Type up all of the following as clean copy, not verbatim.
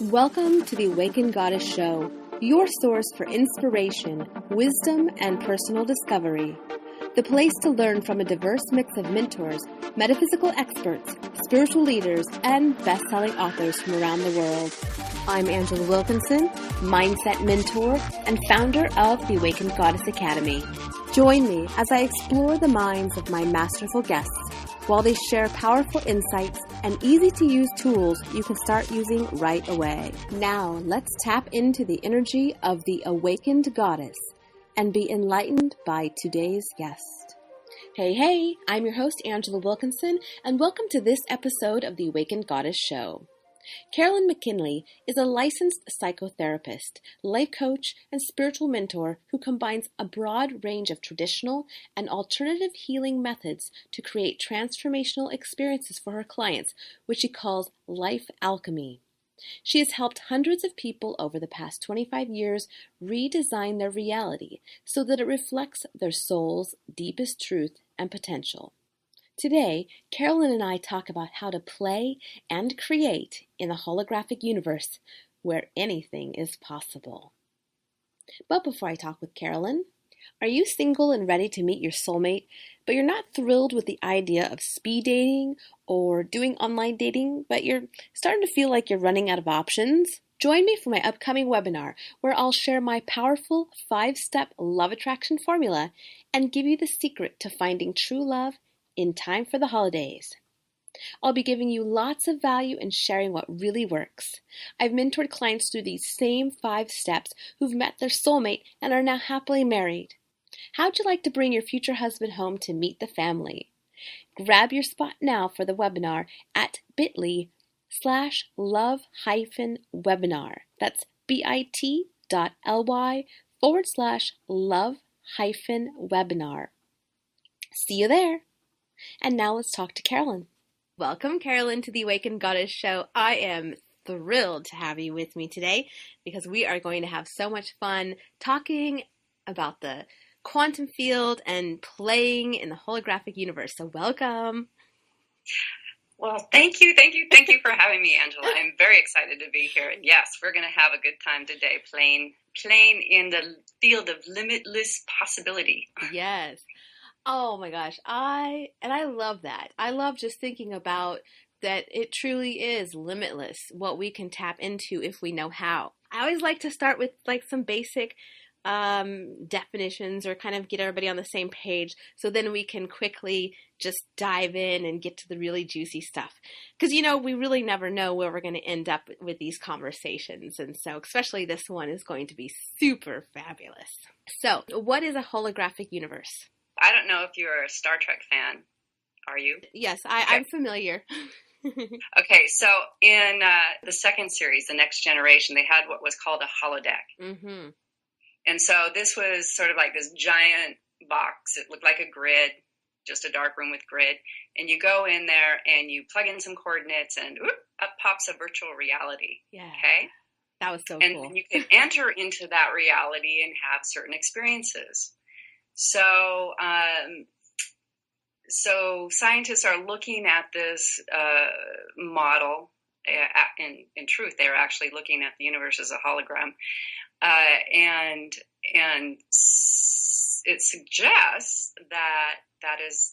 Welcome to the Awakened Goddess Show, your source for inspiration, wisdom, and personal discovery. The place to learn from a diverse mix of mentors, metaphysical experts, spiritual leaders, and best-selling authors from around the world. I'm Angela Wilkinson, mindset mentor and founder of the Awakened Goddess Academy. Join me as I explore the minds of my masterful guests while they share powerful insights and easy-to-use tools you can start using right away. Now, let's tap into the energy of the Awakened Goddess and be enlightened by today's guest. Hey, I'm your host, Angela Wilkinson, and welcome to this episode of the Awakened Goddess Show. Karolyn McKinley is a licensed psychotherapist, life coach, and spiritual mentor who combines a broad range of traditional and alternative healing methods to create transformational experiences for her clients, which she calls life alchemy. She has helped hundreds of people over the past 25 years redesign their reality so that it reflects their soul's deepest truth and potential. Today, Karolyn and I talk about how to play and create in a holographic universe where anything is possible. But before I talk with Karolyn, are you single and ready to meet your soulmate, but you're not thrilled with the idea of speed dating or doing online dating, but you're starting to feel like you're running out of options? Join me for my upcoming webinar where I'll share my powerful 5-step love attraction formula and give you the secret to finding true love in time for the holidays. I'll be giving you lots of value and sharing what really works. I've mentored clients through these same 5 steps who've met their soulmate and are now happily married. How'd you like to bring your future husband home to meet the family? Grab your spot now for the webinar at bit.ly/love-webinar. That's bit.ly/love-webinar. See you there. And now let's talk to Karolyn. Welcome, Karolyn, to the Awakened Goddess Show. I am thrilled to have you with me today because we are going to have so much fun talking about the quantum field and playing in the holographic universe. So welcome. Well, thank you for having me, Angela. I'm very excited to be here. And yes, we're going to have a good time today playing in the field of limitless possibility. Yes. Oh my gosh, I love that. I love just thinking about that it truly is limitless what we can tap into if we know how. I always like to start with like some basic definitions or kind of get everybody on the same page so then we can quickly just dive in and get to the really juicy stuff. Because, we really never know where we're going to end up with these conversations. And so especially this one is going to be super fabulous. So what is a holographic universe? I don't know if you're a Star Trek fan. Are you? Yes, I'm familiar. Okay, so in the second series, The Next Generation, they had what was called a holodeck. Mm-hmm. And so this was sort of like this giant box. It looked like a grid, just a dark room with grid. And you go in there and you plug in some coordinates and up pops a virtual reality. Yeah. Okay? That was so cool. And you can enter into that reality and have certain experiences. So scientists are looking at this model. In truth, they're actually looking at the universe as a hologram, and it suggests that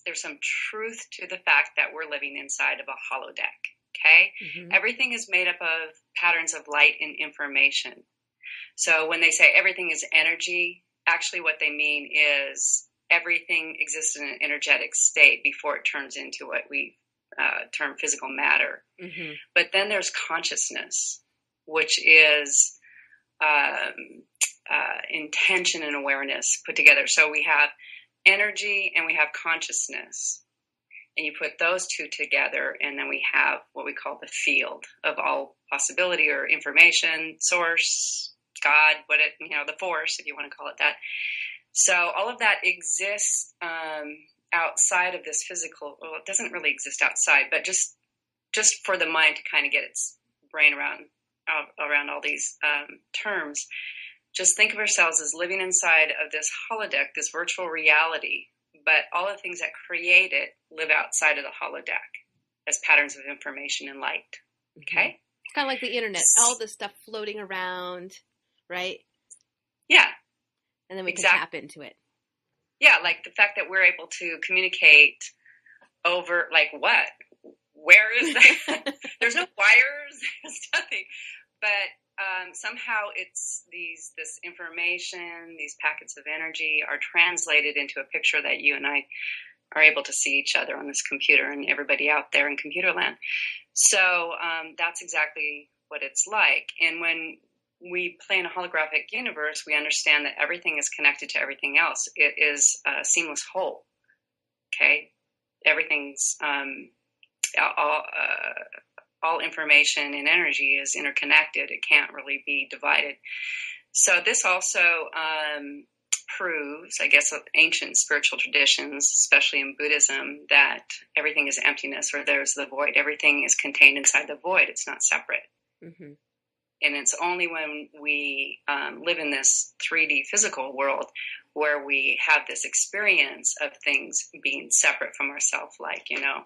there's some truth to the fact that we're living inside of a holodeck. Okay, mm-hmm. Everything is made up of patterns of light and information. So when they say everything is energy, actually what they mean is everything exists in an energetic state before it turns into what we term physical matter. Mm-hmm. But then there's consciousness, which is intention and awareness put together. So we have energy and we have consciousness. And you put those two together, and then we have what we call the field of all possibility or information, source, God, the force, if you want to call it that. So all of that exists outside of this physical. Well, it doesn't really exist outside, but just for the mind to kind of get its brain around all these terms. Just think of ourselves as living inside of this holodeck, this virtual reality. But all the things that create it live outside of the holodeck as patterns of information and light. Okay? It's kind of like the internet, all this stuff floating around, right? Yeah. And then we can tap into it. Yeah, like the fact that we're able to communicate over, like, what? Where is that? There's no wires, there's nothing. But somehow it's this information, these packets of energy are translated into a picture that you and I are able to see each other on this computer and everybody out there in computer land. So that's exactly what it's like. And when we play in a holographic universe, we understand that everything is connected to everything else. It is a seamless whole. Okay? Everything's, all information and energy is interconnected. It can't really be divided. So this also proves, I guess, of ancient spiritual traditions, especially in Buddhism, that everything is emptiness, or there's the void. Everything is contained inside the void. It's not separate. Mm-hmm. And it's only when we live in this 3D physical world where we have this experience of things being separate from ourselves, like, you know,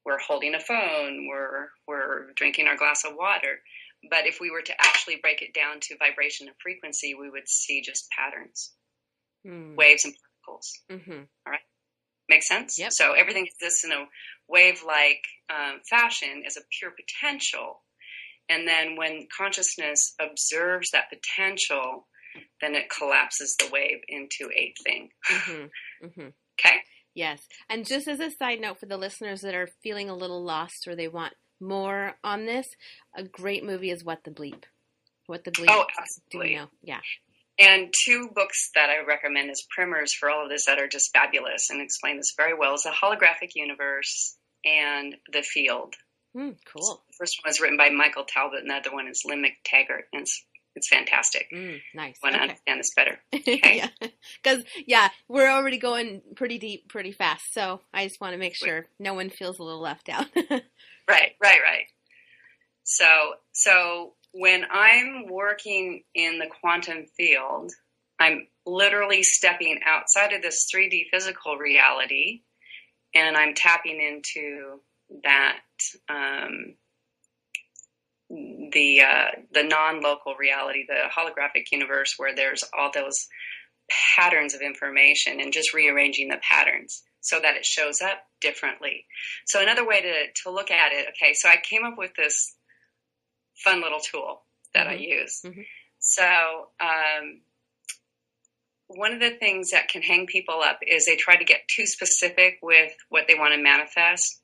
we're holding a phone, we're drinking our glass of water. But if we were to actually break it down to vibration and frequency, we would see just patterns, waves and particles. Mm-hmm. All right. Makes sense? Yep. So everything exists in a wave-like fashion as a pure potential. And then when consciousness observes that potential, then it collapses the wave into a thing. Mm-hmm. Mm-hmm. Okay? Yes. And just as a side note for the listeners that are feeling a little lost or they want more on this, a great movie is What the Bleep. What the Bleep. Oh, absolutely. Do you know? Yeah. And two books that I recommend as primers for all of this that are just fabulous and explain this very well is The Holographic Universe and The Field. Cool. So the first one is written by Michael Talbot, and the other one is Lynn McTaggart, and it's fantastic. Nice. I want to understand this better. Okay? Because, we're already going pretty deep, pretty fast, so I just want to make sure no one feels a little left out. Right. So when I'm working in the quantum field, I'm literally stepping outside of this 3D physical reality, and I'm tapping into that the non-local reality, the holographic universe, where there's all those patterns of information, and just rearranging the patterns so that it shows up differently. So another way to look at it, okay, so I came up with this fun little tool that I use. Mm-hmm. So one of the things that can hang people up is they try to get too specific with what they want to manifest.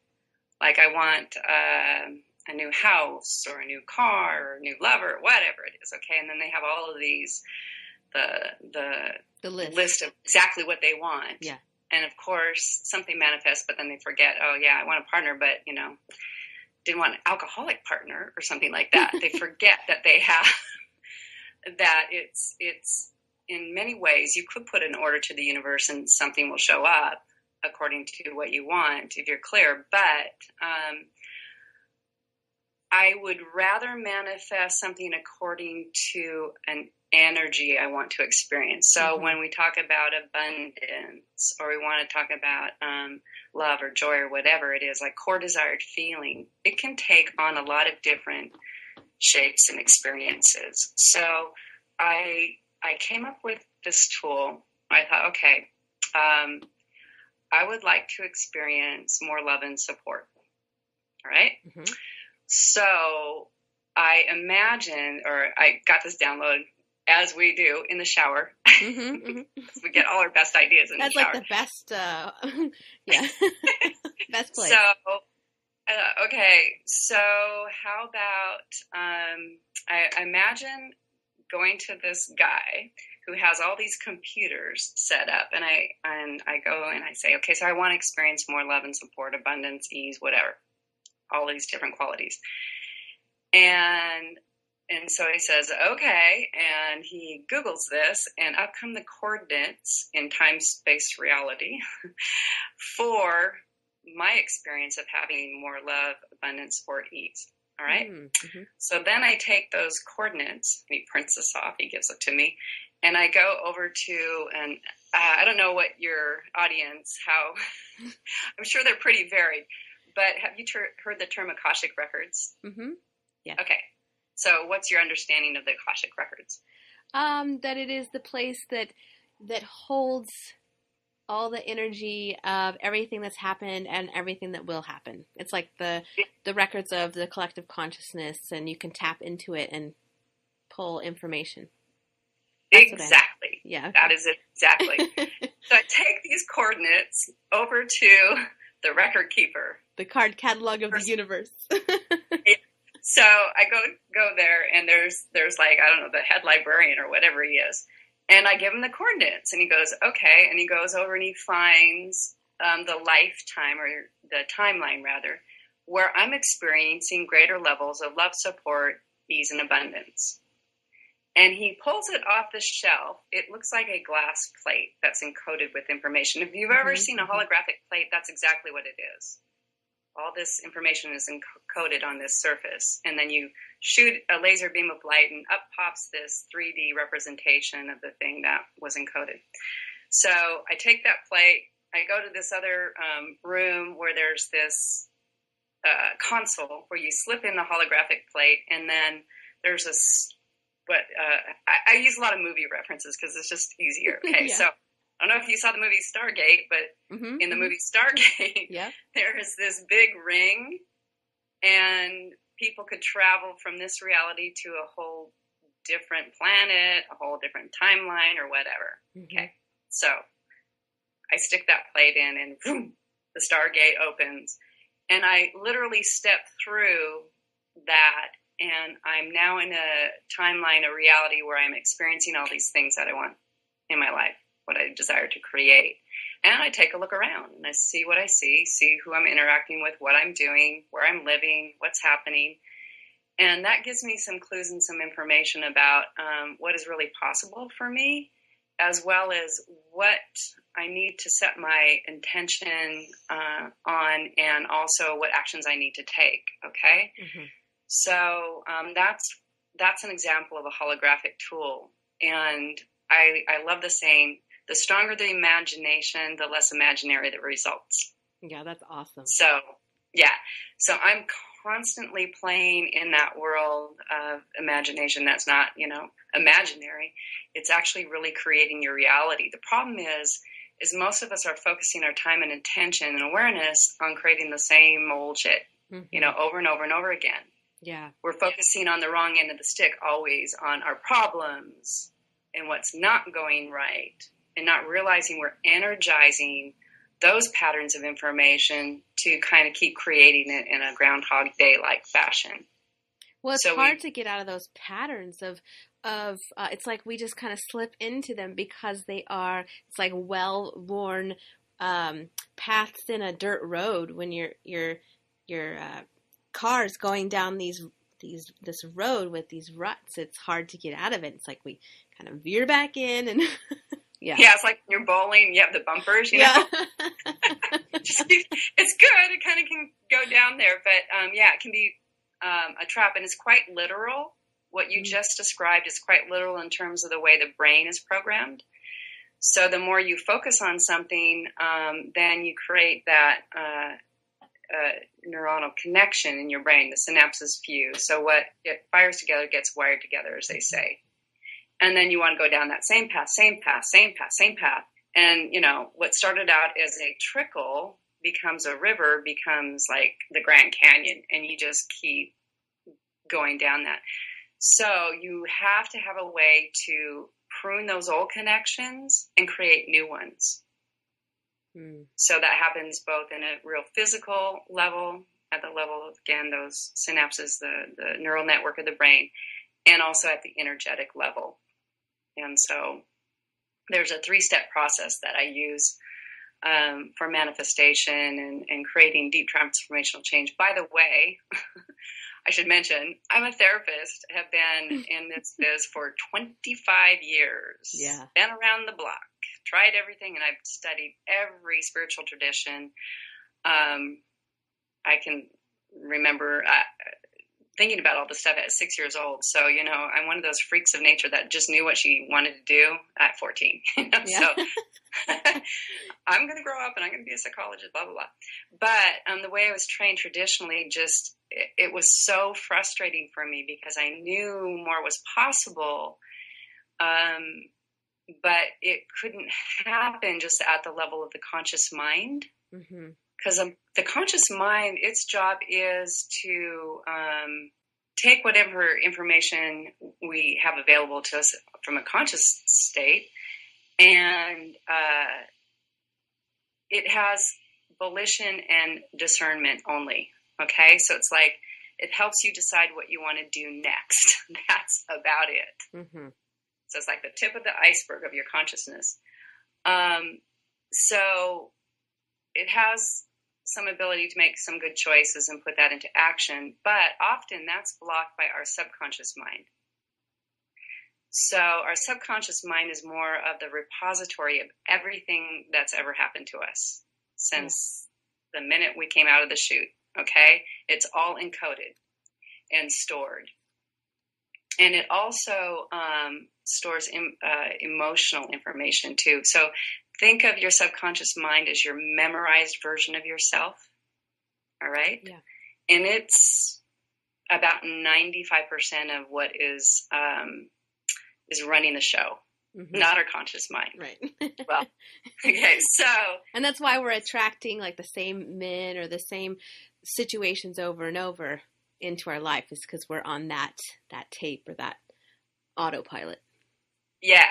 Like, I want a new house or a new car or a new lover, whatever it is, okay? And then they have all of these, the list of exactly what they want. Yeah. And, of course, something manifests, but then they forget, oh, yeah, I want a partner, but, you know, didn't want an alcoholic partner or something like that. They forget that they have, that it's in many ways, you could put an order to the universe and something will show up according to what you want, if you're clear. But I would rather manifest something according to an energy I want to experience. So when we talk about abundance, or we want to talk about love or joy or whatever it is, like core desired feeling, it can take on a lot of different shapes and experiences. So I came up with this tool. I thought, okay, I would like to experience more love and support. All right. Mm-hmm. So I imagine, or I got this download as we do in the shower. Mm-hmm. We get all our best ideas in the shower. That's like the best, best place. So, okay. So how about, I imagine going to this guy who has all these computers set up, and I go and I say, okay, so I want to experience more love and support, abundance, ease, whatever, all these different qualities. And so he says, okay, and he Googles this, and up come the coordinates in time-space reality for my experience of having more love, abundance, or ease. All right? Mm-hmm. So then I take those coordinates, and he prints this off, he gives it to me, and I go over to, and I don't know what your audience, how, I'm sure they're pretty varied, but have you heard the term Akashic Records? Mm-hmm. Yeah. Okay. So what's your understanding of the Akashic Records? That it is the place that holds all the energy of everything that's happened and everything that will happen. It's like the records of the collective consciousness, and you can tap into it and pull information. That's exactly. Yeah. That is it. Exactly. So I take these coordinates over to the record keeper. The card catalog of the universe. So I go there, and there's like, I don't know, the head librarian or whatever he is. And I give him the coordinates, and he goes, okay. And he goes over and he finds the lifetime, or the timeline rather, where I'm experiencing greater levels of love, support, ease, and abundance. And he pulls it off the shelf. It looks like a glass plate that's encoded with information. If you've ever seen a holographic plate, that's exactly what it is. All this information is encoded on this surface. And then you shoot a laser beam of light, and up pops this 3D representation of the thing that was encoded. So I take that plate. I go to this other room where there's this console where you slip in the holographic plate, and then there's I use a lot of movie references because it's just easier. Okay, So I don't know if you saw the movie Stargate, but in the movie Stargate, there is this big ring, and people could travel from this reality to a whole different planet, a whole different timeline, or whatever. Okay, so I stick that plate in, and boom, the Stargate opens, and I literally step through that. And I'm now in a timeline, a reality where I'm experiencing all these things that I want in my life, what I desire to create. And I take a look around, and I see what I see who I'm interacting with, what I'm doing, where I'm living, what's happening. And that gives me some clues and some information about what is really possible for me, as well as what I need to set my intention on, and also what actions I need to take. Okay. So that's an example of a holographic tool. And I love the saying, the stronger the imagination, the less imaginary the results. Yeah, that's awesome. So, So I'm constantly playing in that world of imagination that's not, imaginary. It's actually really creating your reality. The problem is most of us are focusing our time and attention and awareness on creating the same old shit, over and over and over again. Yeah. We're focusing on the wrong end of the stick, always on our problems and what's not going right, and not realizing we're energizing those patterns of information to kind of keep creating it in a Groundhog Day-like fashion. Well, it's hard to get out of those patterns of it's like we just kind of slip into them because it's like well-worn paths in a dirt road when your cars going down this road with these ruts. It's hard to get out of it. It's like we kind of veer back in, and it's like when you're bowling, you have the bumpers, you know. It's good. It kind of can go down there, but it can be a trap, and it's quite literal. What you just described is quite literal in terms of the way the brain is programmed. So the more you focus on something, then you create that neuronal connection in your brain. The synapses fuse. So what it fires together gets wired together, as they say. And then you want to go down that same path. And, what started out as a trickle becomes a river, becomes like the Grand Canyon, and you just keep going down that. So you have to have a way to prune those old connections and create new ones. So that happens both in a real physical level, at the level of, again, those synapses, the neural network of the brain, and also at the energetic level. And so there's a 3-step process that I use for manifestation and creating deep transformational change. By the way, I should mention, I'm a therapist, have been in this biz for 25 years. Yeah. Been around the block, tried everything, and I've studied every spiritual tradition. I can remember thinking about all this stuff at 6 years old. So, you know, I'm one of those freaks of nature that just knew what she wanted to do at 14. You know? Yeah. So I'm going to grow up and I'm going to be a psychologist, blah, blah, blah. But the way I was trained traditionally, just it was so frustrating for me because I knew more was possible. But it couldn't happen just at the level of the conscious mind. Because the conscious mind, its job is to take whatever information we have available to us from a conscious state, and it has volition and discernment only. Okay, so it's like it helps you decide what you want to do next. That's about it. So it's like the tip of the iceberg of your consciousness. So it has some ability to make some good choices and put that into action, but often that's blocked by our subconscious mind. So our subconscious mind is more of the repository of everything that's ever happened to us since the minute we came out of the chute, okay? It's all encoded and stored. And it also stores emotional information too. So think of your subconscious mind as your memorized version of yourself. All right? Yeah. And it's about 95% of what is running the show, not our conscious mind. Right. Well, okay, so. And that's why we're attracting like the same men or the same situations over and over into our life, is because we're on that tape or that autopilot. Yeah.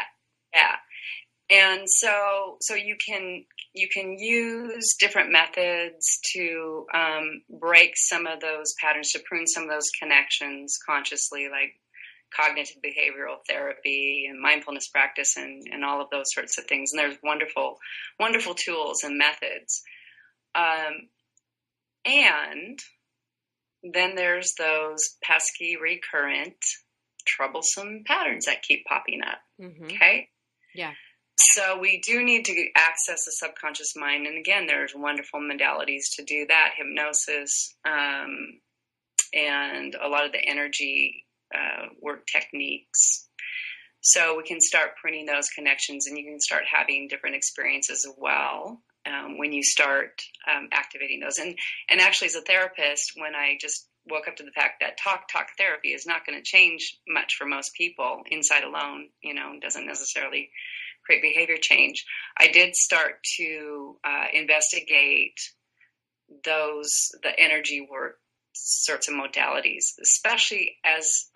And so you can use different methods to break some of those patterns, to prune some of those connections consciously, like cognitive behavioral therapy and mindfulness practice and all of those sorts of things. And there's wonderful, wonderful tools and methods. And then there's those pesky, recurrent, troublesome patterns that keep popping up. Okay? Yeah. So we do need to access the subconscious mind. And again, there's wonderful modalities to do that, hypnosis, and a lot of the energy work techniques. So we can start pruning those connections, and you can start having different experiences as well when you start activating those. And actually, as a therapist, when I just woke up to the fact that talk therapy is not going to change much for most people, inside alone, doesn't necessarily create behavior change, I did start to investigate the energy work sorts of modalities, especially as,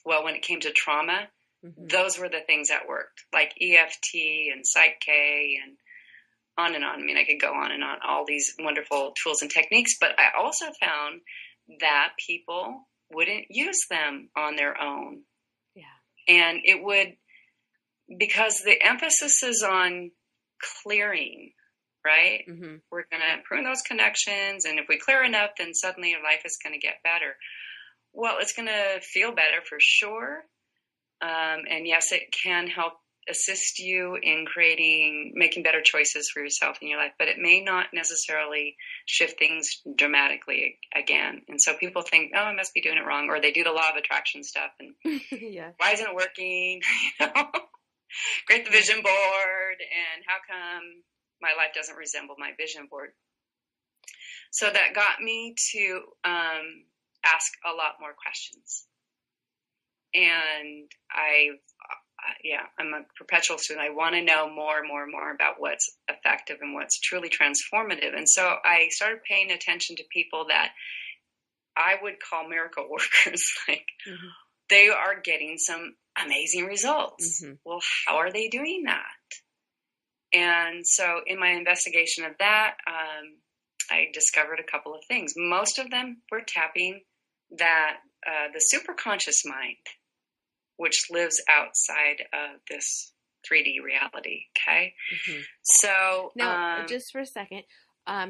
when it came to trauma, those were the things that worked, like EFT and Psych-K and on and on. I mean, I could go on and on, all these wonderful tools and techniques, but I also found that people wouldn't use them on their own. Yeah. And it would, because the emphasis is on clearing, right? We're going to prune those connections, and if we clear enough, then suddenly your life is going to get better. Well, it's going to feel better for sure. And yes, it can help assist you in making better choices for yourself in your life, but it may not necessarily shift things dramatically again. And so people think, oh, I must be doing it wrong, or they do the law of attraction stuff, and why isn't it working? Create the vision board, and how come my life doesn't resemble my vision board? So that got me to ask a lot more questions. And I'm a perpetual student. I want to know more and more and more about what's effective and what's truly transformative. And so I started paying attention to people that I would call miracle workers. Like, they are getting some amazing results. Well, how are they doing that? And so in my investigation of that, I discovered a couple of things. Most of them were tapping the superconscious mind, which lives outside of this 3D reality. Okay. So now, just for a second,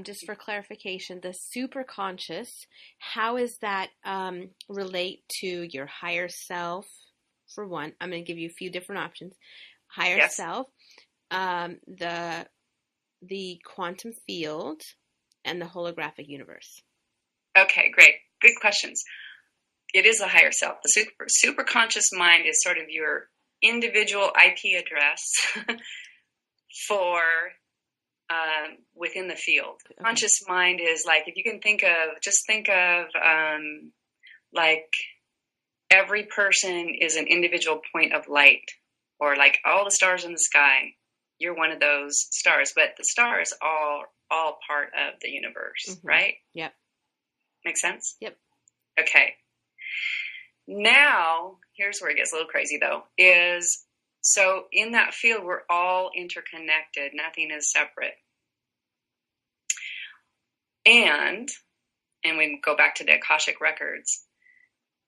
just for clarification, the superconscious, how does that relate to your higher self? For one, I'm going to give you a few different options. Higher self, the quantum field, and the holographic universe. Okay, great. Good questions. it is a higher self. The superconscious mind is sort of your individual IP address for within the field. Okay. Conscious mind is like, if you can think of like every person is an individual point of light, or like all the stars in the sky. You're one of those stars, but the stars are all part of the universe, right? Yep. Make sense? Yep. Okay. Now, here's where it gets a little crazy, though, is so in that field, we're all interconnected. Nothing is separate. And we go back to the Akashic Records.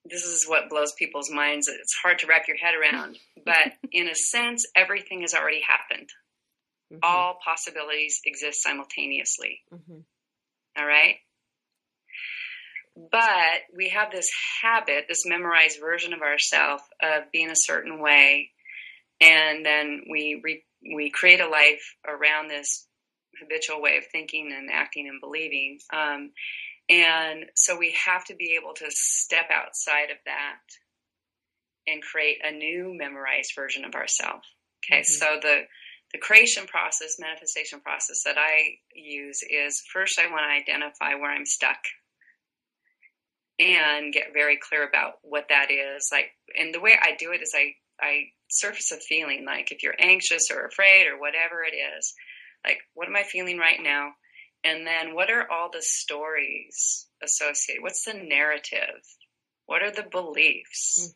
This is what blows people's minds. It's hard to wrap your head around. But in a sense, everything has already happened. All possibilities exist simultaneously. All right? But we have this habit, this memorized version of ourselves of being a certain way. And then we create a life around this habitual way of thinking and acting and believing. And so we have to be able to step outside of that and create a new memorized version of ourselves. Okay, so the creation process, manifestation process that I use is, first I want to identify where I'm stuck and get very clear about what that is. Like, and the way I do it is I surface a feeling, like if you're anxious or afraid or whatever it is, like, what am I feeling right now? And then what are all the stories associated? What's the narrative? What are the beliefs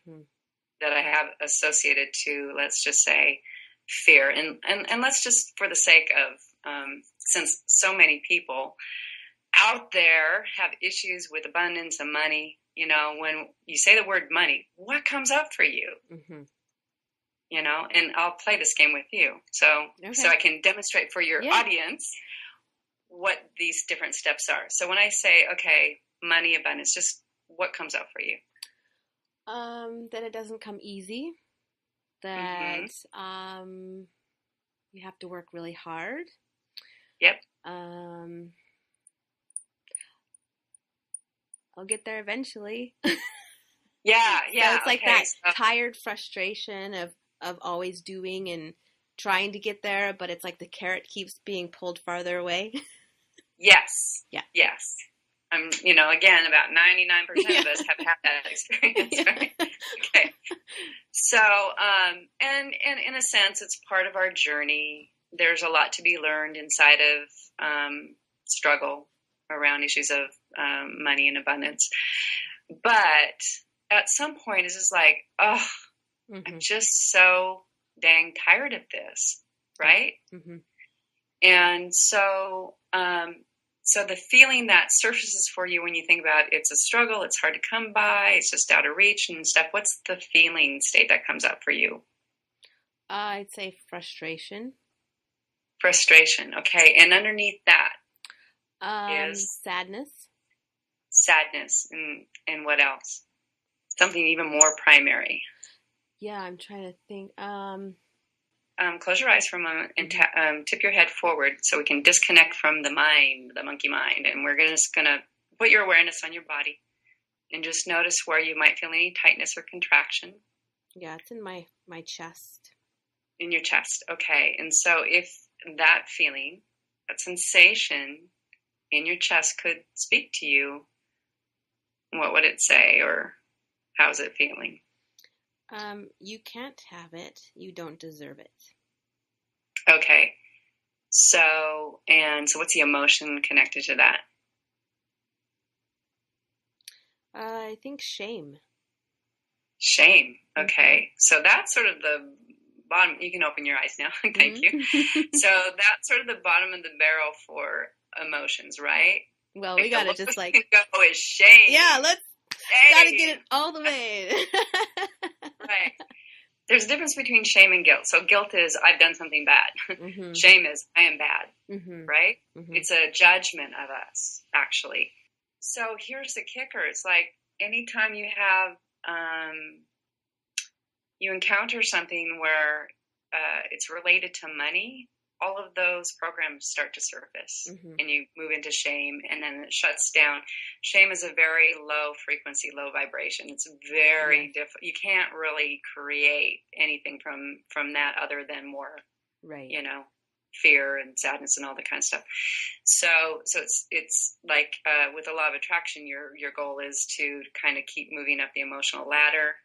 that I have associated to, let's just say, fear? And let's just, for the sake of, since so many people out there have issues with abundance and money, you know, when you say the word money, what comes up for you? You know, and I'll play this game with you. So I can demonstrate for your audience what these different steps are. So when I say, okay, money, abundance, just what comes up for you? That it doesn't come easy. That you have to work really hard. Yep. I'll get there eventually. Yeah. So it's like that tired frustration of always doing and trying to get there, but it's like the carrot keeps being pulled farther away. Yes. Yeah. Yes. You know, again, about 99% of us have had that experience, right? Okay. So, and in a sense, it's part of our journey. There's a lot to be learned inside of struggle around issues of money and abundance. But at some point, it's just like, oh, I'm just so dang tired of this, right? And so, so the feeling that surfaces for you when you think about it's a struggle, it's hard to come by, it's just out of reach and stuff. What's the feeling state that comes up for you? I'd say frustration. Frustration, okay. And underneath that is sadness. Sadness, and what else? Something even more primary. Yeah, I'm trying to think. Close your eyes for a moment and tip your head forward so we can disconnect from the mind, the monkey mind. And we're just going to put your awareness on your body and just notice where you might feel any tightness or contraction. Yeah, it's in my chest. In your chest, okay. And so if that feeling, that sensation in your chest could speak to you, what would it say, or how's it feeling? You can't have it. You don't deserve it. Okay. So what's the emotion connected to that? I think shame. Shame. Okay. So that's sort of the bottom. You can open your eyes now. Thank you. So that's sort of the bottom of the barrel for emotions, right? Well, we gotta just like go is shame. Yeah, gotta get it all the way. Right. There's a difference between shame and guilt. So guilt is I've done something bad. Shame is I am bad. Right? It's a judgment of us, actually. So here's the kicker. It's like anytime you have you encounter something where it's related to money, all of those programs start to surface, and you move into shame, and then it shuts down. Shame is a very low frequency, low vibration. It's very difficult. You can't really create anything from that other than more, you know, fear and sadness and all that kind of stuff. So it's like with the law of attraction, your goal is to kind of keep moving up the emotional ladder,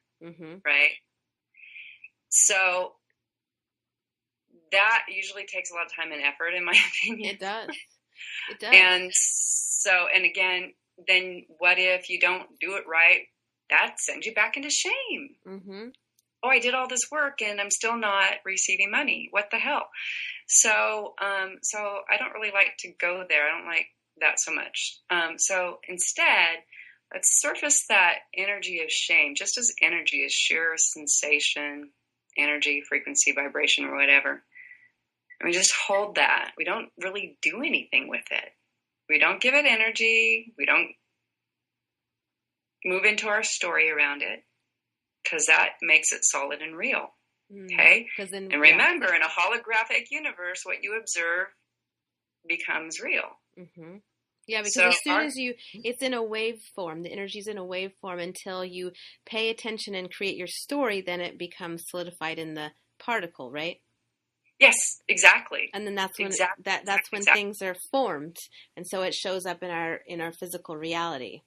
right? So that usually takes a lot of time and effort, in my opinion. It does. It does. And so, and again, then what if you don't do it right? That sends you back into shame. Oh, I did all this work and I'm still not receiving money. What the hell? So, so I don't really like to go there. I don't like that so much. So instead, let's surface that energy of shame, just as energy is sheer sensation, energy, frequency, vibration, or whatever. And we just hold that. We don't really do anything with it. We don't give it energy. We don't move into our story around it, because that makes it solid and real. Okay? And remember, in a holographic universe, what you observe becomes real. Yeah, because as soon as it's in a waveform, the energy's in a waveform until you pay attention and create your story, then it becomes solidified in the particle, right? Yes, exactly. And then that's when that's when things are formed, and so it shows up in our physical reality.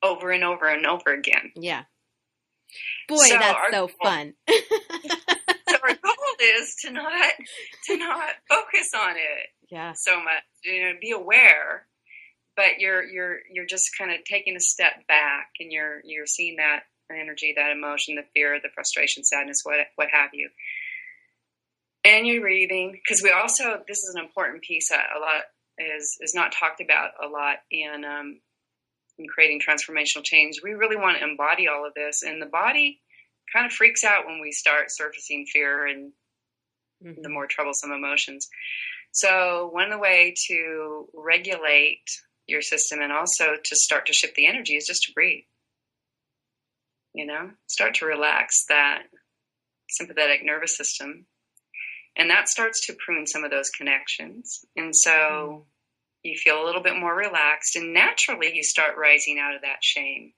Over and over and over again. Yeah. Boy, so that's so fun. So our goal is to not focus on it so much. You know, be aware, but you're just kind of taking a step back, and you're seeing that energy, that emotion, the fear, the frustration, sadness, what have you. And you're breathing, because we also, this is an important piece that a lot is not talked about a lot in creating transformational change. We really want to embody all of this, and the body kind of freaks out when we start surfacing fear and the more troublesome emotions. So one of the way to regulate your system and also to start to shift the energy is just to breathe. You know, start to relax that sympathetic nervous system, and that starts to prune some of those connections. And so you feel a little bit more relaxed, and naturally you start rising out of that shame.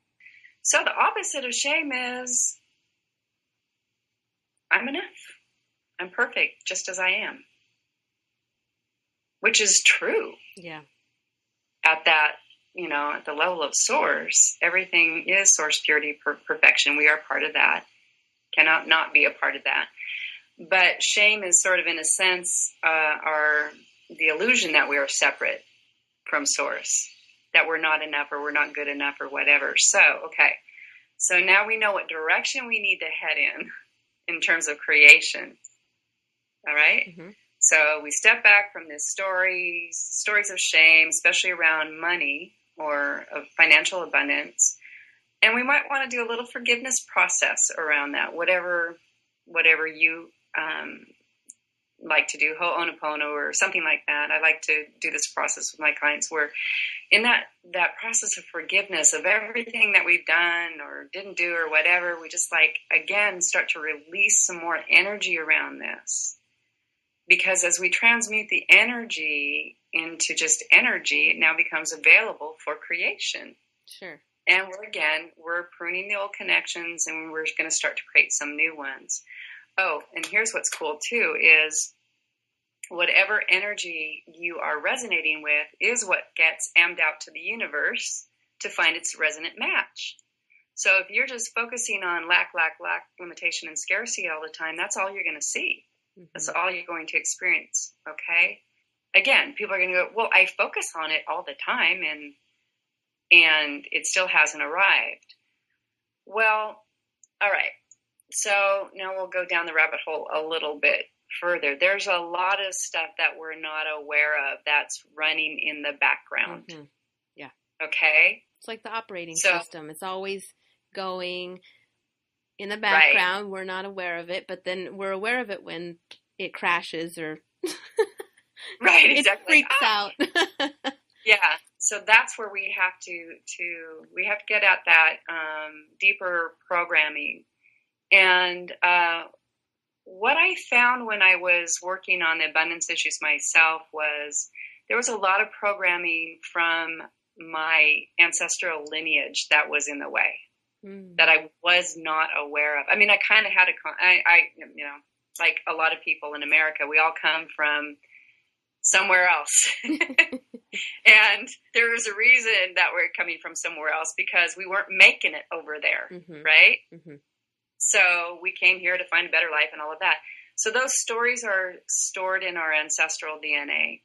So the opposite of shame is, I'm enough. I'm perfect just as I am. Which is true. Yeah. At that, you know, at the level of source, everything is source, purity, perfection. We are part of that. Cannot not be a part of that. But shame is sort of, in a sense, the illusion that we are separate from source, that we're not enough or we're not good enough or whatever. So, okay. So now we know what direction we need to head in terms of creation. All right? So we step back from this stories of shame, especially around money or of financial abundance. And we might want to do a little forgiveness process around that, whatever you like to do, Ho'oponopono or something like that. I like to do this process with my clients where in that process of forgiveness of everything that we've done or didn't do or whatever, we just again, start to release some more energy around this. Because as we transmute the energy into just energy, it now becomes available for creation. Sure. And we're pruning the old connections, and we're going to start to create some new ones. Oh, and here's what's cool too, is whatever energy you are resonating with is what gets amped out to the universe to find its resonant match. So if you're just focusing on lack, limitation, and scarcity all the time, that's all you're going to see. That's all you're going to experience, okay? Again, people are going to go, well, I focus on it all the time, and it still hasn't arrived. Well, all right. So now we'll go down the rabbit hole a little bit further. There's a lot of stuff that we're not aware of that's running in the background. Yeah. Okay? It's like the operating system. It's always going in the background. Right. We're not aware of it, but then we're aware of it when it crashes or right, exactly. It freaks out. Yeah. So that's where we have to get at that deeper programming. And what I found when I was working on the abundance issues myself was there was a lot of programming from my ancestral lineage that was in the way, that I was not aware of. I mean, I kind of had like a lot of people in America, we all come from somewhere else. And there was a reason that we're coming from somewhere else, because we weren't making it over there, right? So we came here to find a better life and all of that. So those stories are stored in our ancestral DNA,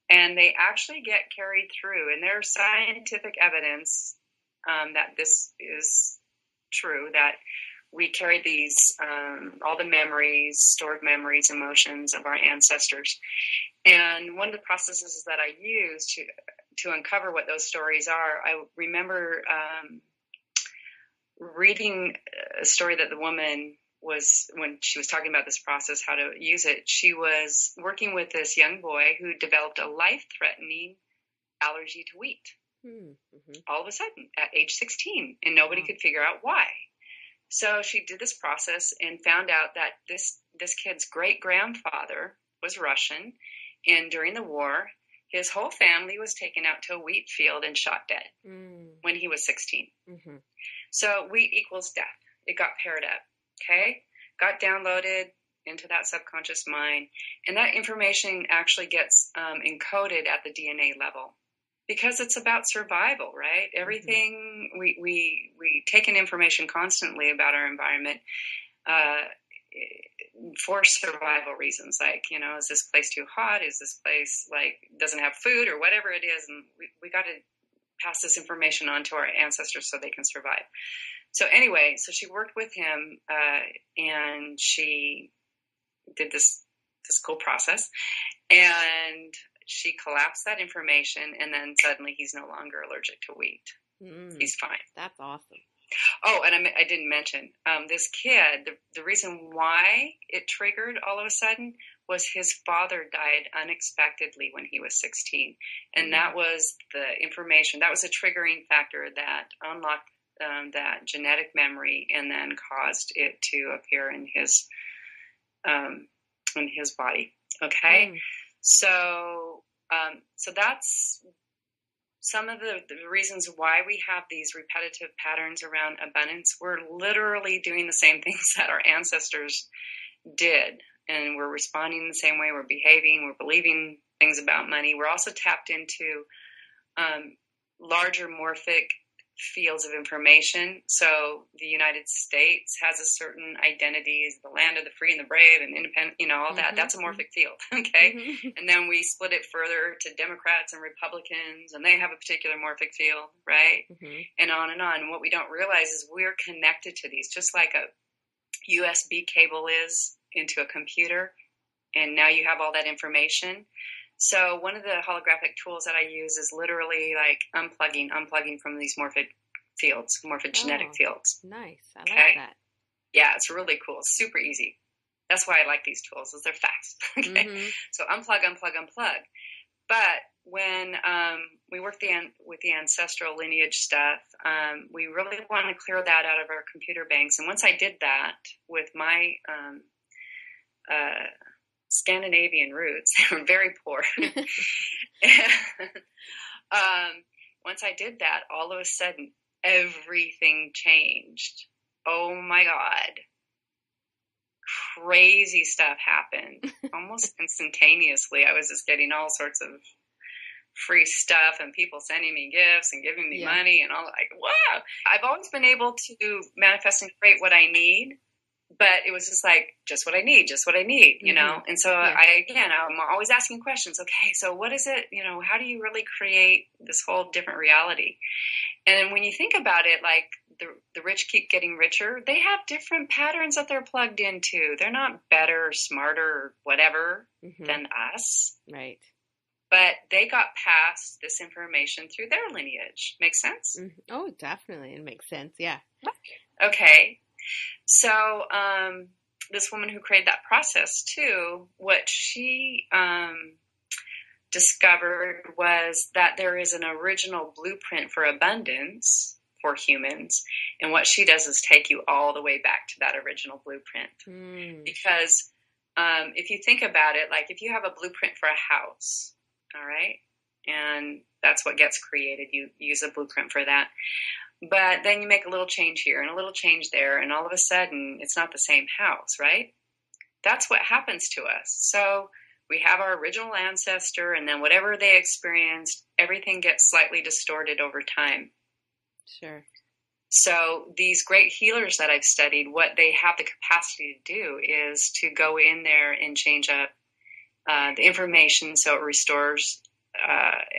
and they actually get carried through. And there's scientific evidence that this is true, that we carry these, all the memories, stored memories, emotions of our ancestors. And one of the processes that I use to uncover what those stories are, I remember reading a story that the woman was, when she was talking about this process, how to use it, she was working with this young boy who developed a life-threatening allergy to wheat. All of a sudden, at age 16, and nobody could figure out why. So she did this process and found out that this kid's great-grandfather was Russian, and during the war, his whole family was taken out to a wheat field and shot dead when he was 16. So wheat equals death. It got paired up, okay? Got downloaded into that subconscious mind, and that information actually gets encoded at the DNA level, because it's about survival, right? Everything, we take in information constantly about our environment for survival reasons, like, is this place too hot? Is this place, like, doesn't have food, or whatever it is? And we got to pass this information on to our ancestors so they can survive. So anyway, so she worked with him, and she did this cool process, and she collapsed that information, and then suddenly he's no longer allergic to wheat. He's fine. That's awesome. Oh, and I didn't mention, this kid, the reason why it triggered all of a sudden was his father died unexpectedly when he was 16. And that was the information, that was a triggering factor that unlocked that genetic memory, and then caused it to appear in his body. Okay. So that's some of the reasons why we have these repetitive patterns around abundance. We're literally doing the same things that our ancestors did, and we're responding the same way. We're behaving, we're believing things about money. We're also tapped into larger morphic fields of information. So the United States has a certain identity as the land of the free and the brave and independent, all that. That's a morphic field, okay? And then we split it further to Democrats and Republicans, and they have a particular morphic field, right? And on and on. And what we don't realize is we're connected to these, just like a USB cable is into a computer, and now you have all that information. So one of the holographic tools that I use is literally like unplugging from these morphic fields, morphogenetic fields. Nice. I like that. Yeah, it's really cool. It's super easy. That's why I like these tools, is they're fast. Okay. So unplug. But when we work with the ancestral lineage stuff, we really want to clear that out of our computer banks. And once I did that with my Scandinavian roots, they were very poor. Once I did that, all of a sudden, everything changed. Oh my God. Crazy stuff happened almost instantaneously. I was just getting all sorts of free stuff and people sending me gifts and giving me money and all, like, wow. I've always been able to manifest and create what I need, but it was just like, just what I need, you know? And so I'm always asking questions. Okay, so what is it, how do you really create this whole different reality? And then when you think about it, like the rich keep getting richer, they have different patterns that they're plugged into. They're not better, smarter, or whatever than us. Right. But they got past this information through their lineage. Make sense? Oh, definitely. It makes sense. Yeah. Okay. So this woman who created that process too, what she discovered was that there is an original blueprint for abundance for humans. And what she does is take you all the way back to that original blueprint. Because if you think about it, like if you have a blueprint for a house, all right, and that's what gets created, you use a blueprint for that. But then you make a little change here and a little change there, and all of a sudden it's not the same house, right? That's what happens to us. So we have our original ancestor, and then whatever they experienced, everything gets slightly distorted over time. Sure. So these great healers that I've studied, what they have the capacity to do is to go in there and change up the information so it restores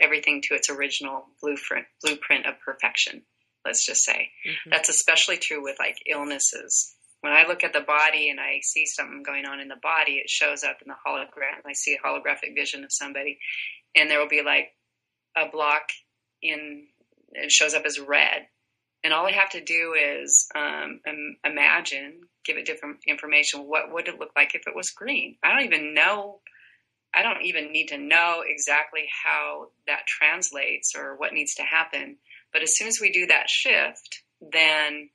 everything to its original blueprint of perfection, let's just say. That's especially true with like illnesses. When I look at the body and I see something going on in the body, it shows up in the hologram. I see a holographic vision of somebody, and there will be like a block it shows up as red. And all I have to do is imagine, give it different information. What would it look like if it was green? I don't even need to know exactly how that translates or what needs to happen. But as soon as we do that shift, then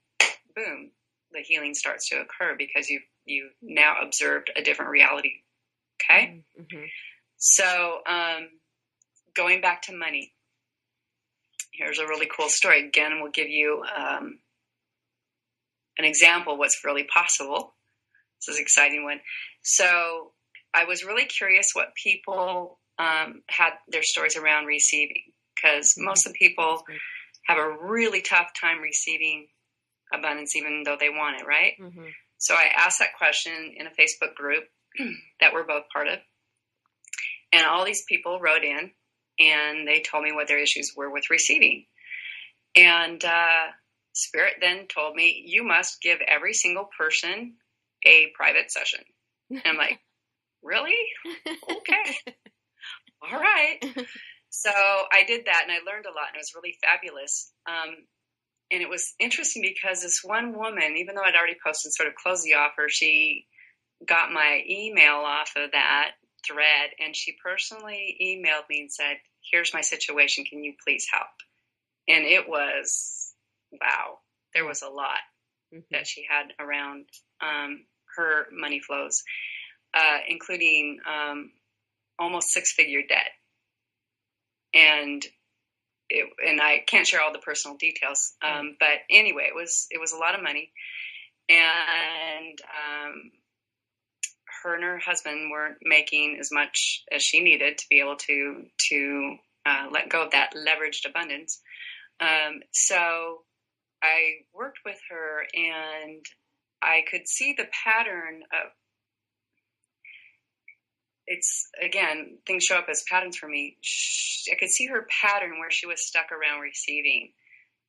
boom, the healing starts to occur because you've now observed a different reality. Okay? So going back to money, here's a really cool story. Again, we'll give you an example of what's really possible. This is an exciting one. So I was really curious what people had their stories around receiving, because most of the people have a really tough time receiving abundance, even though they want it, right? So I asked that question in a Facebook group that we're both part of. And all these people wrote in, and they told me what their issues were with receiving. And Spirit then told me, you must give every single person a private session. And I'm like, really? Okay. All right. So I did that, and I learned a lot, and it was really fabulous. And it was interesting because this one woman, even though I'd already posted and sort of closed the offer, she got my email off of that thread, and she personally emailed me and said, here's my situation. Can you please help? And it was, wow, there was a lot that she had around her money flows, including almost six-figure debt. And I can't share all the personal details, but anyway, it was a lot of money, and her and her husband weren't making as much as she needed to be able to let go of that leveraged abundance. So I worked with her, and I could see the pattern of. It's, again, things show up as patterns for me. I could see her pattern where she was stuck around receiving.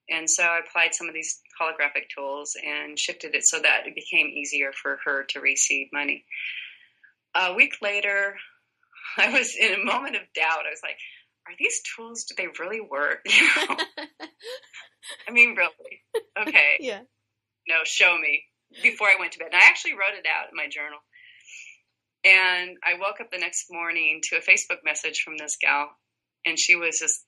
And so I applied some of these holographic tools and shifted it so that it became easier for her to receive money. A week later, I was in a moment of doubt. I was like, are these tools, do they really work? You know? I mean, really? Okay. Yeah. No, show me. Before I went to bed. And I actually wrote it out in my journal. And I woke up the next morning to a Facebook message from this gal, and she was just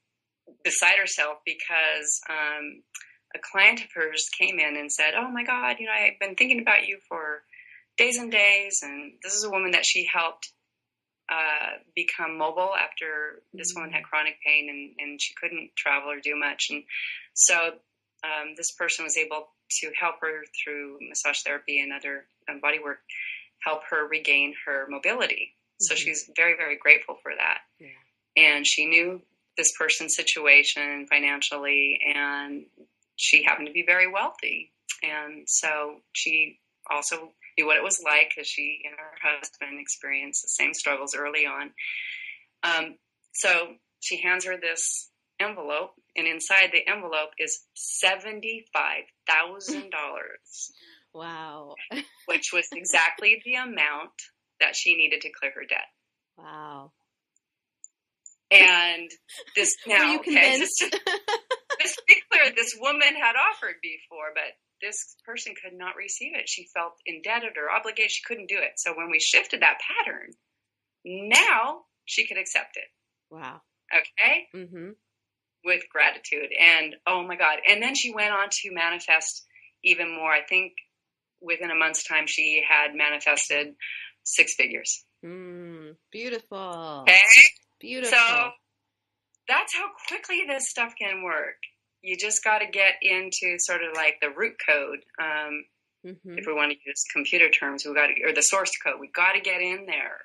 beside herself because a client of hers came in and said, oh my God, I've been thinking about you for days and days. And this is a woman that she helped become mobile after this woman had chronic pain and she couldn't travel or do much. And so this person was able to help her through massage therapy and other body work, help her regain her mobility. So she's very, very grateful for that. Yeah. And she knew this person's situation financially, and she happened to be very wealthy. And so she also knew what it was like, because she and her husband experienced the same struggles early on. So she hands her this envelope, and inside the envelope is $75,000. Wow. Which was exactly the amount that she needed to clear her debt. Wow. And this now, were you convinced? Just to be clear, this woman had offered before, but this person could not receive it. She felt indebted or obligated. She couldn't do it. So when we shifted that pattern, now she could accept it. Wow. Okay? with gratitude. And oh my God. And then she went on to manifest even more. I think within a month's time, she had manifested 6 figures. Beautiful. Okay. Beautiful. So that's how quickly this stuff can work. You just got to get into sort of like the root code. If we want to use computer terms, or the source code, we got to get in there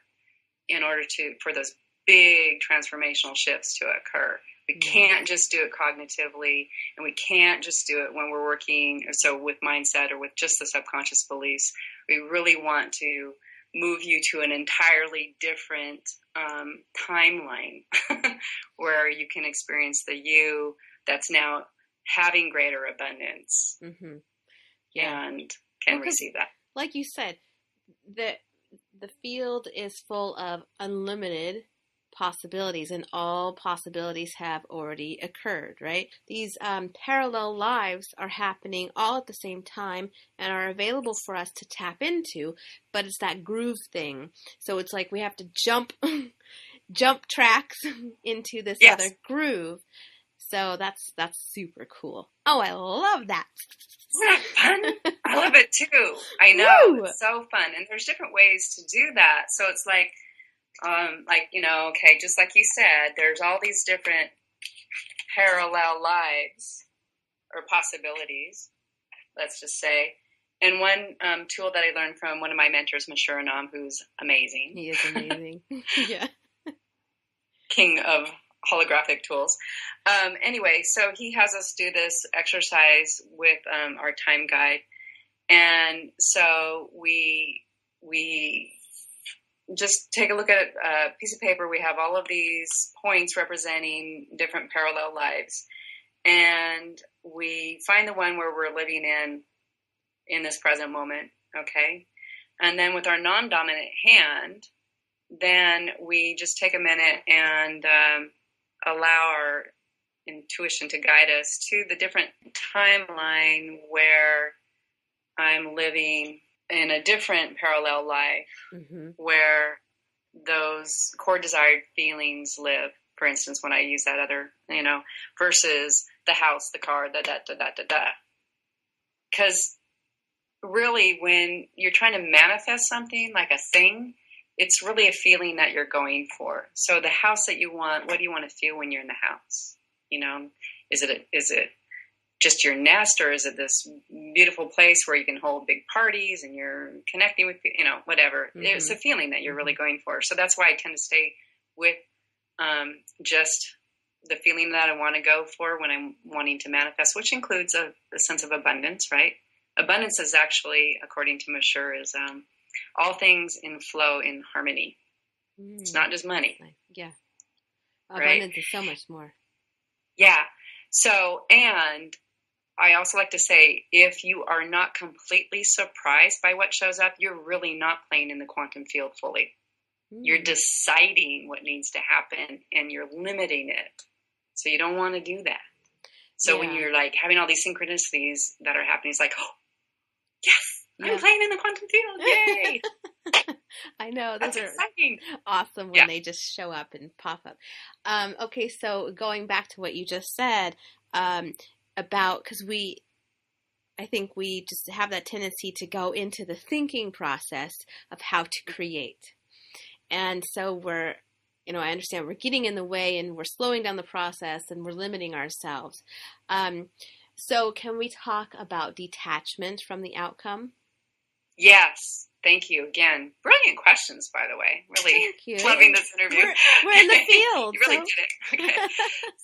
in order for those big transformational shifts to occur. We can't just do it cognitively, and we can't just do it when we're working with mindset or with just the subconscious beliefs. We really want to move you to an entirely different timeline where you can experience the you that's now having greater abundance and can receive that. Like you said, the field is full of unlimited possibilities, and all possibilities have already occurred, right? These parallel lives are happening all at the same time and are available for us to tap into, but it's that groove thing. So it's like we have to jump tracks into this other groove. So that's super cool. Oh, I love that. Isn't that fun? I love it too. I know. Woo! It's so fun. And there's different ways to do that. So it's like, just like you said, there's all these different parallel lives or possibilities, let's just say. And one tool that I learned from one of my mentors, Mishuranam, who's amazing. He is amazing. Yeah. King of holographic tools. Anyway, so he has us do this exercise with our time guide. And so we just take a look at a piece of paper. We have all of these points representing different parallel lives. And we find the one where we're living in this present moment, okay? And then with our non-dominant hand, then we just take a minute and allow our intuition to guide us to the different timeline where I'm living in a different parallel life where those core desired feelings live. For instance, when I use that other, versus the house, the car, da. Because really, when you're trying to manifest something like a thing, it's really a feeling that you're going for. So the house that you want, what do you want to feel when you're in the house? Is it just your nest, or is it this beautiful place where you can hold big parties and you're connecting with, whatever. It's a feeling that you're really going for. So that's why I tend to stay with just the feeling that I want to go for when I'm wanting to manifest, which includes a sense of abundance, right? Abundance is actually, according to Mashur, is all things in flow, in harmony. It's not just money. Yeah. Right? Abundance is so much more. Yeah. So, and I also like to say, if you are not completely surprised by what shows up, you're really not playing in the quantum field fully. You're deciding what needs to happen, and you're limiting it. So you don't want to do that. So when you're like having all these synchronicities that are happening, it's like, oh, yes, I'm playing in the quantum field. Yay. I know. That's exciting. Awesome when they just show up and pop up. Okay, so going back to what you just said about, because I think we just have that tendency to go into the thinking process of how to create. And so we're, I understand we're getting in the way and we're slowing down the process and we're limiting ourselves. So can we talk about detachment from the outcome? Yes. Thank you again. Brilliant questions, by the way. Really loving this interview. We're in the field. You really did it. Okay.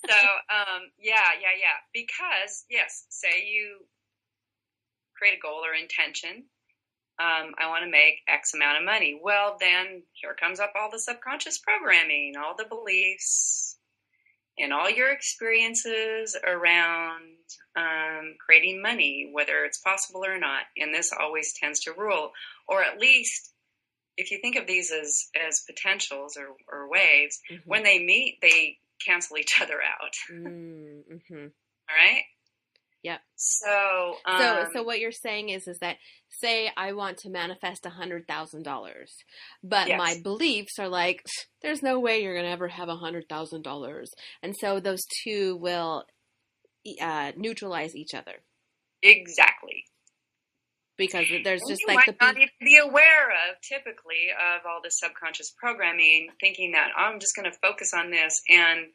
So, yeah. Because, yes, say you create a goal or intention. I want to make X amount of money. Well, then here comes up all the subconscious programming, all the beliefs, and all your experiences around creating money, whether it's possible or not. And this always tends to rule. Or at least, if you think of these as potentials or waves, when they meet, they cancel each other out. All right? Yep. So, so what you're saying is that, say I want to manifest $100,000, but yes. my beliefs are like, there's no way you're going to ever have $100,000. And so those two will neutralize each other. Exactly. Because there's just you like might not even be aware of, typically, of all this subconscious programming, thinking that I'm just going to focus on this and,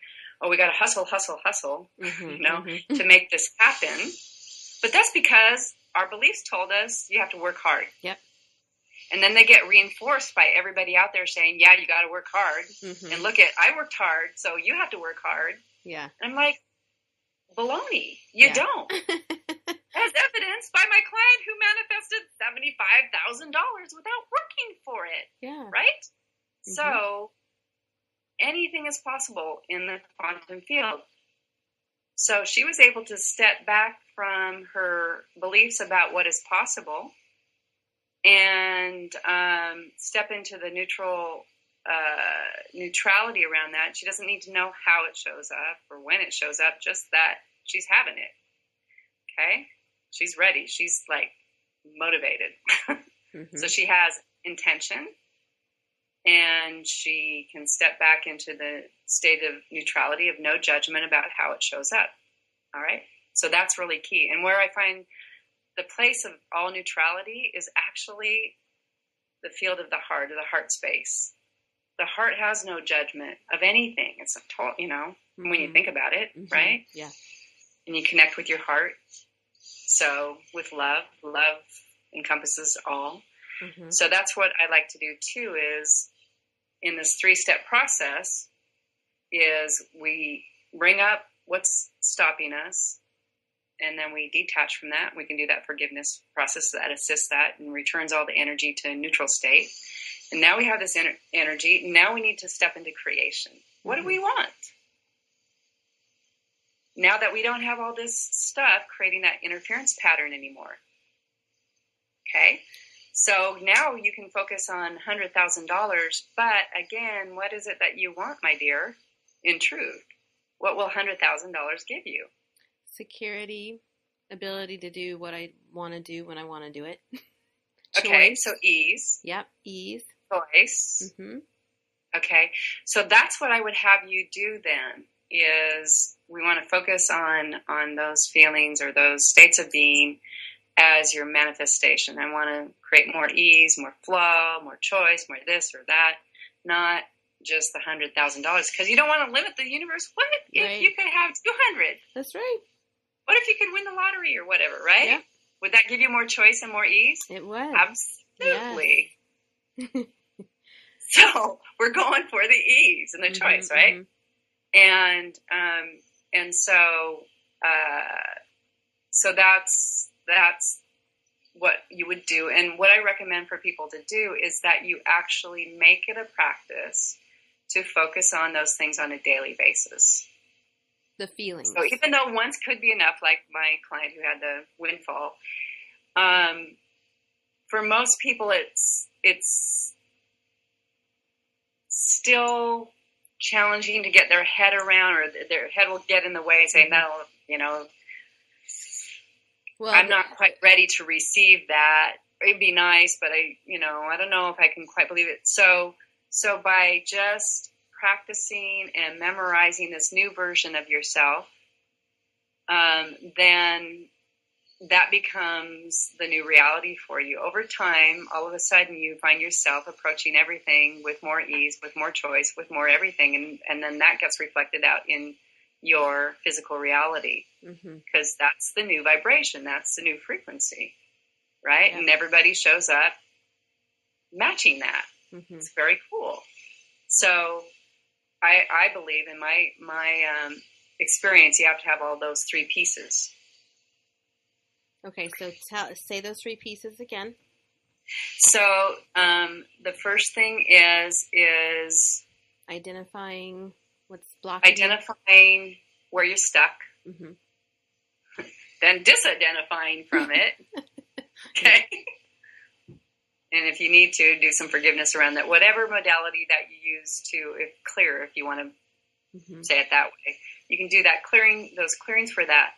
we got to hustle, mm-hmm. to make this happen. But that's because our beliefs told us you have to work hard. Yep. And then they get reinforced by everybody out there saying, yeah, you got to work hard. Mm-hmm. And look at, I worked hard, so you have to work hard. Yeah. And I'm like, baloney. You don't. As evidenced by my client who manifested $75,000 without working for it. Yeah. Right? Mm-hmm. So anything is possible in the quantum field. So she was able to step back from her beliefs about what is possible and step into the neutrality around that. She doesn't need to know how it shows up or when it shows up, just that she's having it. Okay? She's ready. She's like motivated. Mm-hmm. So she has intention. And she can step back into the state of neutrality, of no judgment about how it shows up. All right? So that's really key. And where I find the place of all neutrality is actually the field of the heart, or the heart space. The heart has no judgment of anything. It's a total, mm-hmm. when you think about it, mm-hmm. right? Yeah. And you connect with your heart. So with love encompasses all. Mm-hmm. So that's what I like to do too, is in this 3-step process is we bring up what's stopping us, and then we detach from that. We can do that forgiveness process that assists that and returns all the energy to a neutral state. And now we have this energy. Now we need to step into creation. What mm-hmm. do we want? Now that we don't have all this stuff creating that interference pattern anymore. Okay? So now you can focus on $100,000, but again, what is it that you want, my dear, in truth? What will $100,000 give you? Security, ability to do what I want to do when I want to do it. Okay, so ease. Yep, ease. Choice. Mm-hmm. Okay, so that's what I would have you do then, is we want to focus on those feelings or those states of being as your manifestation. I want to create more ease, more flow, more choice, more this or that, not just the $100,000, because you don't want to limit the universe. What if you could have 200? That's right. What if you could win the lottery or whatever, right? Yep. Would that give you more choice and more ease? It would. Absolutely. Yes. So we're going for the ease and the mm-hmm, choice, right? Mm-hmm. And so that's what you would do. And what I recommend for people to do is that you actually make it a practice to focus on those things on a daily basis. The feelings. So even though once could be enough, like my client who had the windfall, for most people it's still challenging to get their head around, or their head will get in the way and say, no, well, I'm not quite ready to receive that. It'd be nice, but I don't know if I can quite believe it. So by just practicing and memorizing this new version of yourself, then that becomes the new reality for you. Over time, all of a sudden you find yourself approaching everything with more ease, with more choice, with more everything. And then that gets reflected out in your physical reality, because that's the new vibration. That's the new frequency, right? Yeah. And everybody shows up matching that. It's very cool. So I believe in my experience, you have to have all those three pieces. Okay, so say those three pieces again. So the first thing is identifying what's blocking. Identifying where you're stuck. Then disidentifying from it. Okay. And if you need to, do some forgiveness around that. Whatever modality that you use to clear, if you want to say it that way, you can do that. Those clearings for that.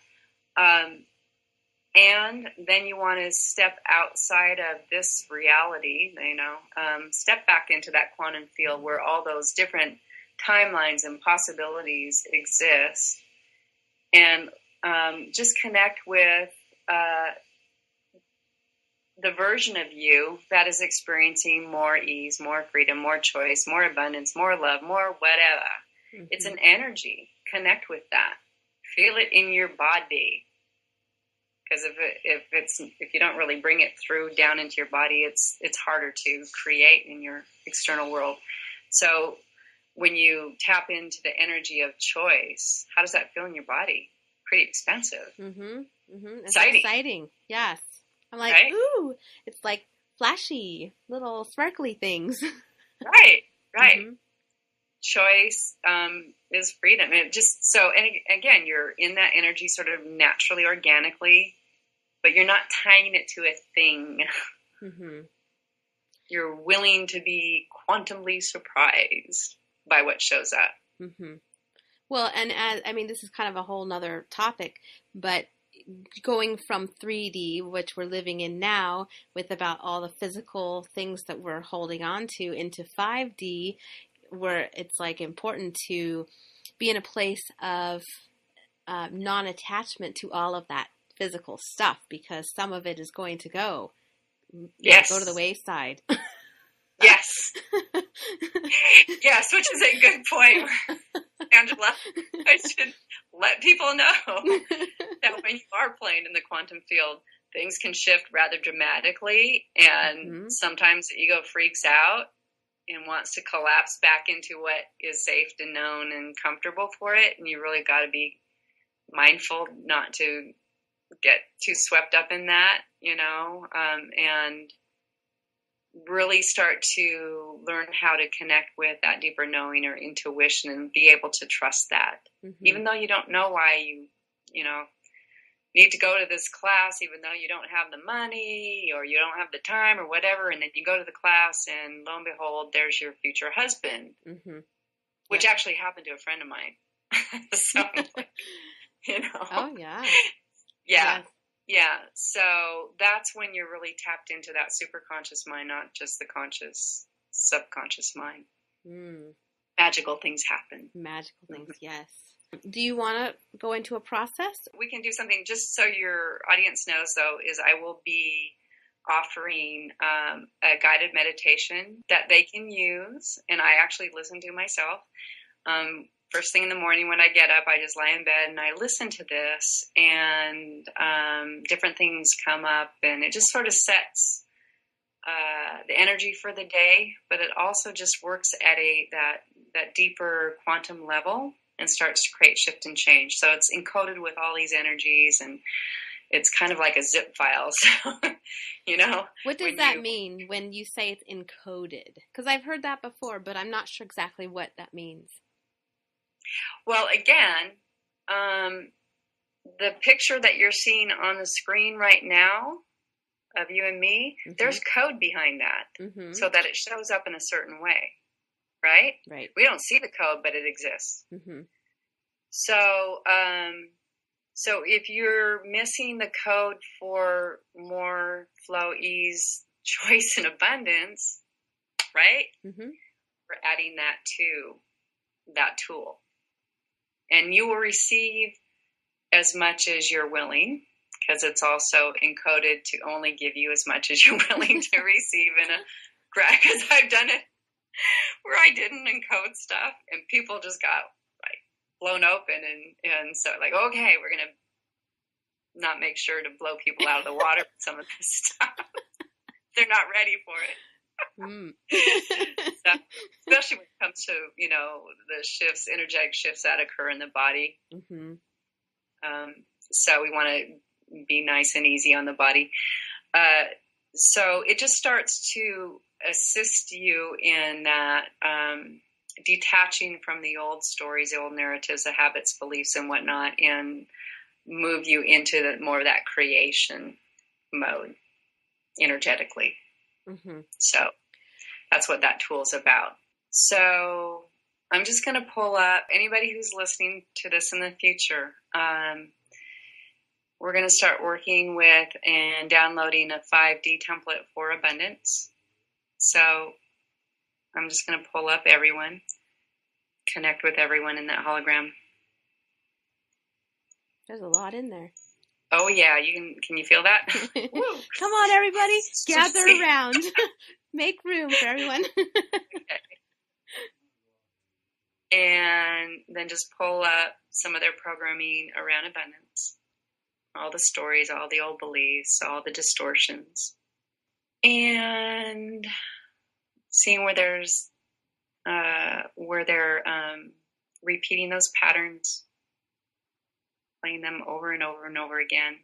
And then you want to step outside of this reality, step back into that quantum field where all those different timelines and possibilities exist, and just connect with the version of you that is experiencing more ease, more freedom, more choice, more abundance, more love, more whatever. Mm-hmm. It's an energy. Connect with that. Feel it in your body. Because if you don't really bring it through down into your body, it's harder to create in your external world. So when you tap into the energy of choice, how does that feel in your body? Pretty expansive. Mm-hmm. Mm-hmm. It's exciting. Yes. I'm like, right? Ooh, it's like flashy little sparkly things. Right. Mm-hmm. Choice is freedom. And and again, you're in that energy sort of naturally, organically, but you're not tying it to a thing. Mm-hmm. You're willing to be quantumly surprised by what shows up. Mm-hmm. Well, and this is kind of a whole nother topic, but going from 3D, which we're living in now, with about all the physical things that we're holding on to, into 5D, where it's like important to be in a place of non-attachment to all of that physical stuff, because some of it is going to go to the wayside. Yes. Yes, which is a good point, Angela. I should let people know that when you are playing in the quantum field, things can shift rather dramatically, and sometimes the ego freaks out and wants to collapse back into what is safe and known and comfortable for it, and you really got to be mindful not to get too swept up in that, and really start to learn how to connect with that deeper knowing or intuition and be able to trust that. Mm-hmm. Even though you don't know why you need to go to this class, even though you don't have the money or you don't have the time or whatever, and then you go to the class and lo and behold, there's your future husband, which actually happened to a friend of mine. So, Oh, yeah. Yeah. Yes. Yeah, so that's when you're really tapped into that superconscious mind, not just the conscious, subconscious mind. Magical things happen. Magical things, yes. Do you want to go into a process? We can do something, just so your audience knows, though, is I will be offering a guided meditation that they can use, and I actually listen to myself. First thing in the morning when I get up, I just lie in bed and I listen to this, and different things come up, and it just sort of sets the energy for the day, but it also just works at that deeper quantum level and starts to create shift and change. So it's encoded with all these energies, and it's kind of like a zip file. So, What does that mean when you say it's encoded? Because I've heard that before, but I'm not sure exactly what that means. Well, again, the picture that you're seeing on the screen right now of you and me, there's code behind that, so that it shows up in a certain way, right? Right. We don't see the code, but it exists. So if you're missing the code for more flow, ease, choice, and abundance, right? We're adding that to that tool. And you will receive as much as you're willing, because it's also encoded to only give you as much as you're willing to receive because I've done it where I didn't encode stuff and people just got like blown open, and so like, okay, we're going to not make sure to blow people out of the water with some of this stuff. They're not ready for it. So, especially when it comes to the energetic shifts that occur in the body. So we want to be nice and easy on the body. So it just starts to assist you in that detaching from the old stories, the old narratives, the habits, beliefs, and whatnot, and move you into more of that creation mode energetically. So that's what that tool is about. So I'm just going to pull up anybody who's listening to this in the future. we're going to start working with and downloading a 5D template for abundance. So I'm just going to pull up everyone, connect with everyone in that hologram. There's a lot in there. Oh yeah, can you feel that? Come on, everybody, gather around. Make room for everyone. Okay. And then just pull up some of their programming around abundance. All the stories, all the old beliefs, all the distortions. And seeing where they're repeating those patterns, playing them over and over and over again,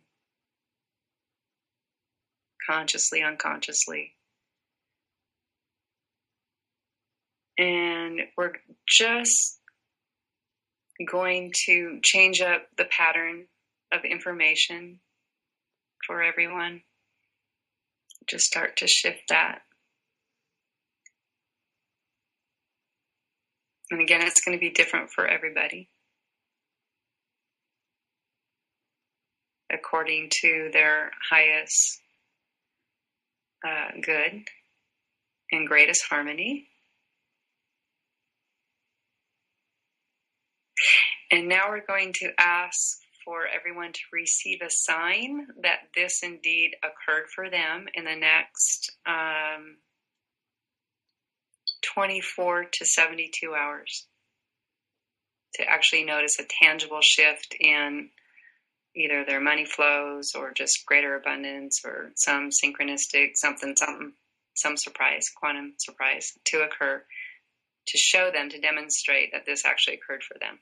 consciously, unconsciously. And we're just going to change up the pattern of information for everyone. Just start to shift that. And again, it's going to be different for everybody, according to their highest good and greatest harmony. And now we're going to ask for everyone to receive a sign that this indeed occurred for them in the next 24 to 72 hours. To actually notice a tangible shift in either their money flows or just greater abundance or some synchronistic some surprise, quantum surprise to occur, to show them, to demonstrate that this actually occurred for them.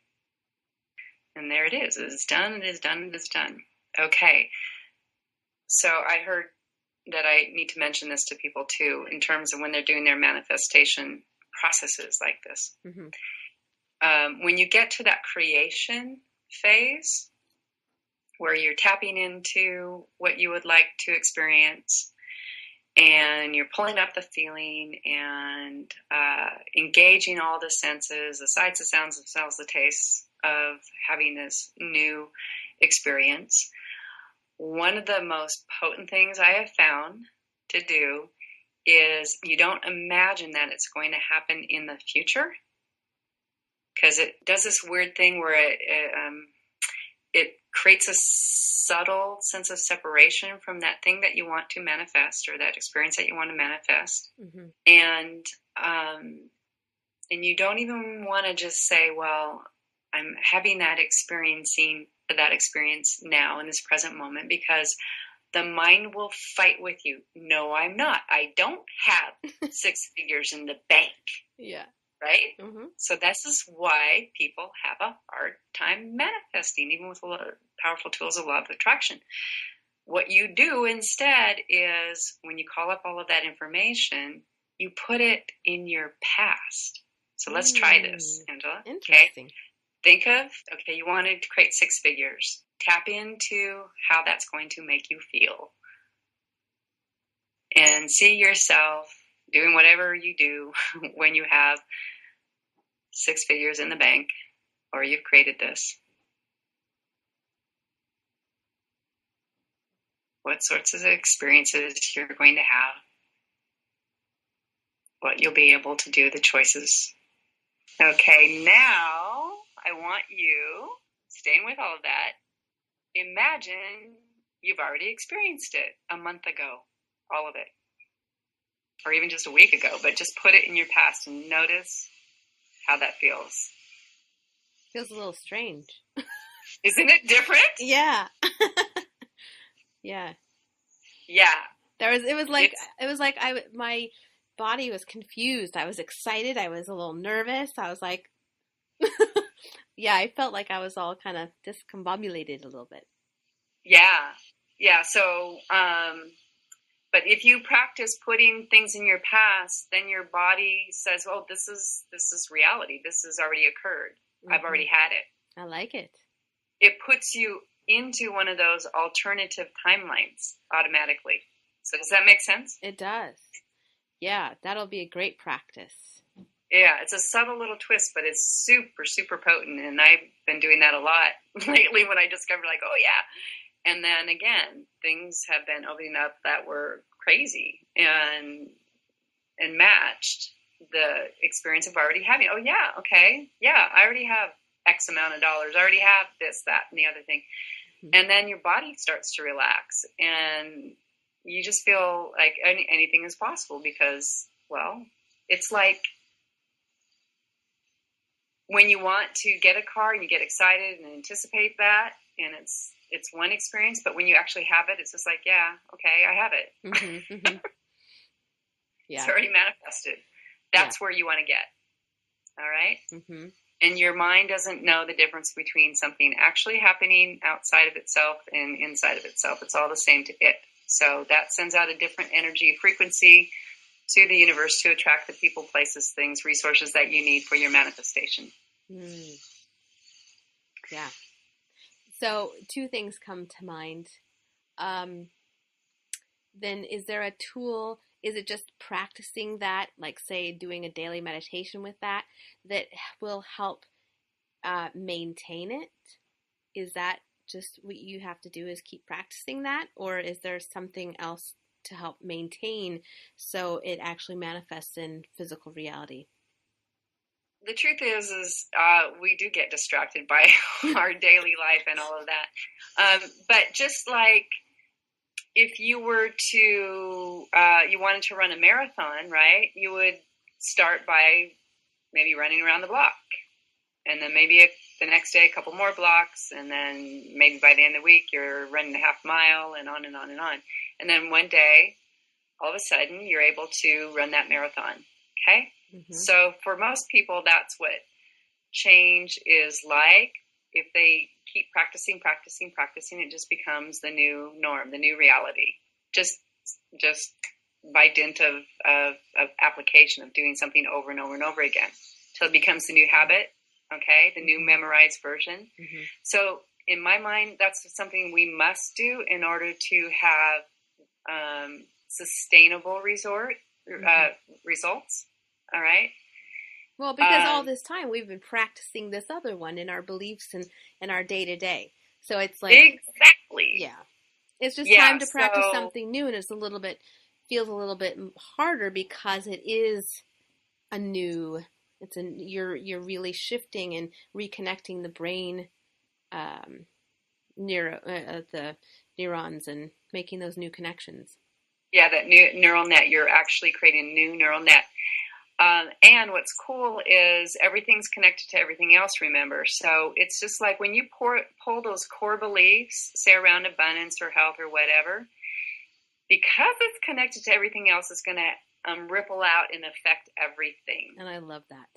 And there it is. It is done. It is done. It is done. Okay. So I heard that I need to mention this to people too, in terms of when they're doing their manifestation processes like this. Mm-hmm. When you get to that creation phase, where you're tapping into what you would like to experience, and you're pulling up the feeling and engaging all the senses, the sights, the sounds, the smells, the tastes of having this new experience. One of the most potent things I have found to do is you don't imagine that it's going to happen in the future, because it does this weird thing where it creates a subtle sense of separation from that thing that you want to manifest, or that experience that you want to manifest. Mm-hmm. And you don't even want to just say, well, I'm having that experience now in this present moment, because the mind will fight with you. No, I'm not. I don't have 6 figures in the bank. Yeah. Right? Mm-hmm. So this is why people have a hard time manifesting, even with a lot of powerful tools of law of attraction. What you do instead is, when you call up all of that information, you put it in your past. So let's try this, Angela. Interesting. Okay? Think of, you wanted to create 6 figures. Tap into how that's going to make you feel. And see yourself doing whatever you do when you have 6 figures in the bank, or you've created this. What sorts of experiences you're going to have, what you'll be able to do, the choices. Okay, now I want you, staying with all of that, imagine you've already experienced it a month ago, all of it. Or even just a week ago, but just put it in your past and notice how that feels. Feels a little strange. Isn't it different? Yeah. Yeah. Yeah. It was like my body was confused. I was excited. I was a little nervous. I was like, yeah, I felt like I was all kind of discombobulated a little bit. Yeah. Yeah. So, but if you practice putting things in your past, then your body says, well, this is reality. This has already occurred. Mm-hmm. I've already had it. I like it. It puts you into one of those alternative timelines automatically. So does that make sense? It does. Yeah, that'll be a great practice. Yeah, it's a subtle little twist, but it's super, super potent. And I've been doing that a lot lately when I discovered, like, oh yeah. And then again, things have been opening up that were crazy and matched the experience of already having, oh yeah, okay, yeah, I already have X amount of dollars. I already have this, that, and the other thing. Mm-hmm. And then your body starts to relax and you just feel like anything is possible because, well, it's like when you want to get a car and you get excited and anticipate that, and it's one experience, but when you actually have it, it's just like, yeah, okay, I have it. Mm-hmm, mm-hmm. Yeah. It's already manifested. That's where you want to get. All right? Mm-hmm. And your mind doesn't know the difference between something actually happening outside of itself and inside of itself. It's all the same to it. So that sends out a different energy frequency to the universe to attract the people, places, things, resources that you need for your manifestation. Mm. Yeah. So 2 things come to mind. Then is there a tool, is it just practicing that, like say doing a daily meditation with that will help maintain it? Is that just what you have to do is keep practicing that? Or is there something else to help maintain so it actually manifests in physical reality? The truth is we do get distracted by our daily life and all of that. But just like if you were to, you wanted to run a marathon, right? You would start by maybe running around the block. And then maybe the next day, a couple more blocks. And then maybe by the end of the week, you're running a half mile and on and on and on. And then one day, all of a sudden, you're able to run that marathon. Okay? Mm-hmm. So for most people, that's what change is like. If they keep practicing, it just becomes the new norm, the new reality. Just by dint of application, of doing something over and over and over again, till it becomes the new habit. Okay, the new memorized version. Mm-hmm. So in my mind, that's something we must do in order to have sustainable results. All right. Well, because all this time we've been practicing this other one in our beliefs and our day-to-day. So it's like... Exactly. Yeah. It's just time to practice something new, and it's feels a little bit harder because it is a new... You're really shifting and reconnecting the brain, the neurons, and making those new connections. Yeah, that new neural net. You're actually creating a new neural net. And what's cool is everything's connected to everything else, remember. So it's just like when you pull those core beliefs, say around abundance or health or whatever, because it's connected to everything else, it's going to ripple out and affect everything. And I love that.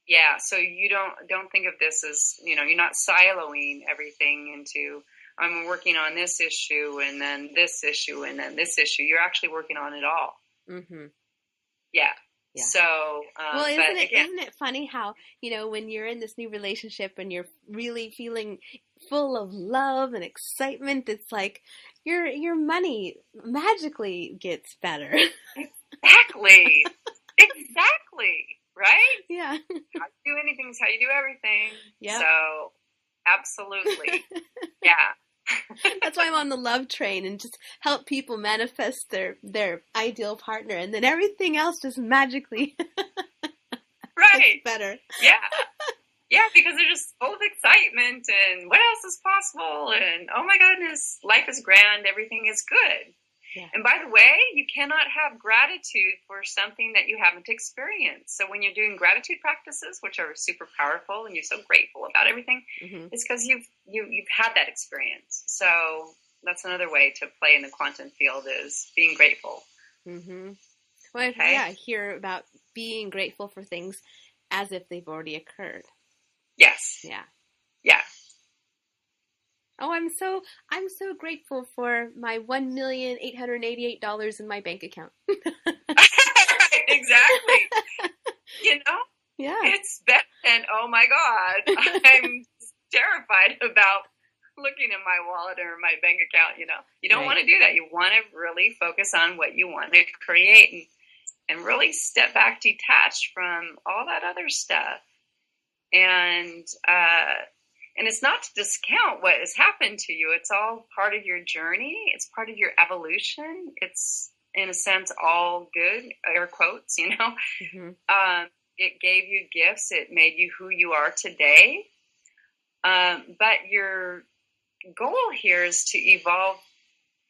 Yeah, so you don't think of this as, you're not siloing everything into, I'm working on this issue and then this issue and then this issue. You're actually working on it all. Mm-hmm. Yeah. Yeah. So, well, isn't it funny how, when you're in this new relationship and you're really feeling full of love and excitement, it's like your money magically gets better. Exactly. Exactly. Right? Yeah. How you do anything is how you do everything. Yeah. So, absolutely. Yeah. That's why I'm on the love train and just help people manifest their ideal partner, and then everything else just magically gets better. Yeah. Yeah, because they're just full of excitement and what else is possible, and oh my goodness, life is grand, everything is good. Yeah. And by the way, you cannot have gratitude for something that you haven't experienced. So when you're doing gratitude practices, which are super powerful, and you're so grateful about everything, mm-hmm. it's because you've had that experience. So that's another way to play in the quantum field, is being grateful. Mm-hmm. Well, okay. Yeah, I hear about being grateful for things as if they've already occurred. Yes. Yeah. Yeah. Oh, I'm so grateful for my $1,888 in my bank account. Exactly. Yeah. It's better than, oh my God, I'm terrified about looking at my wallet or my bank account. You don't want to do that. You want to really focus on what you want to create and really step back, detached from all that other stuff. And And it's not to discount what has happened to you. It's all part of your journey. It's part of your evolution. It's, in a sense, all good, air quotes, you know. Mm-hmm. It gave you gifts. It made you who you are today. But your goal here is to evolve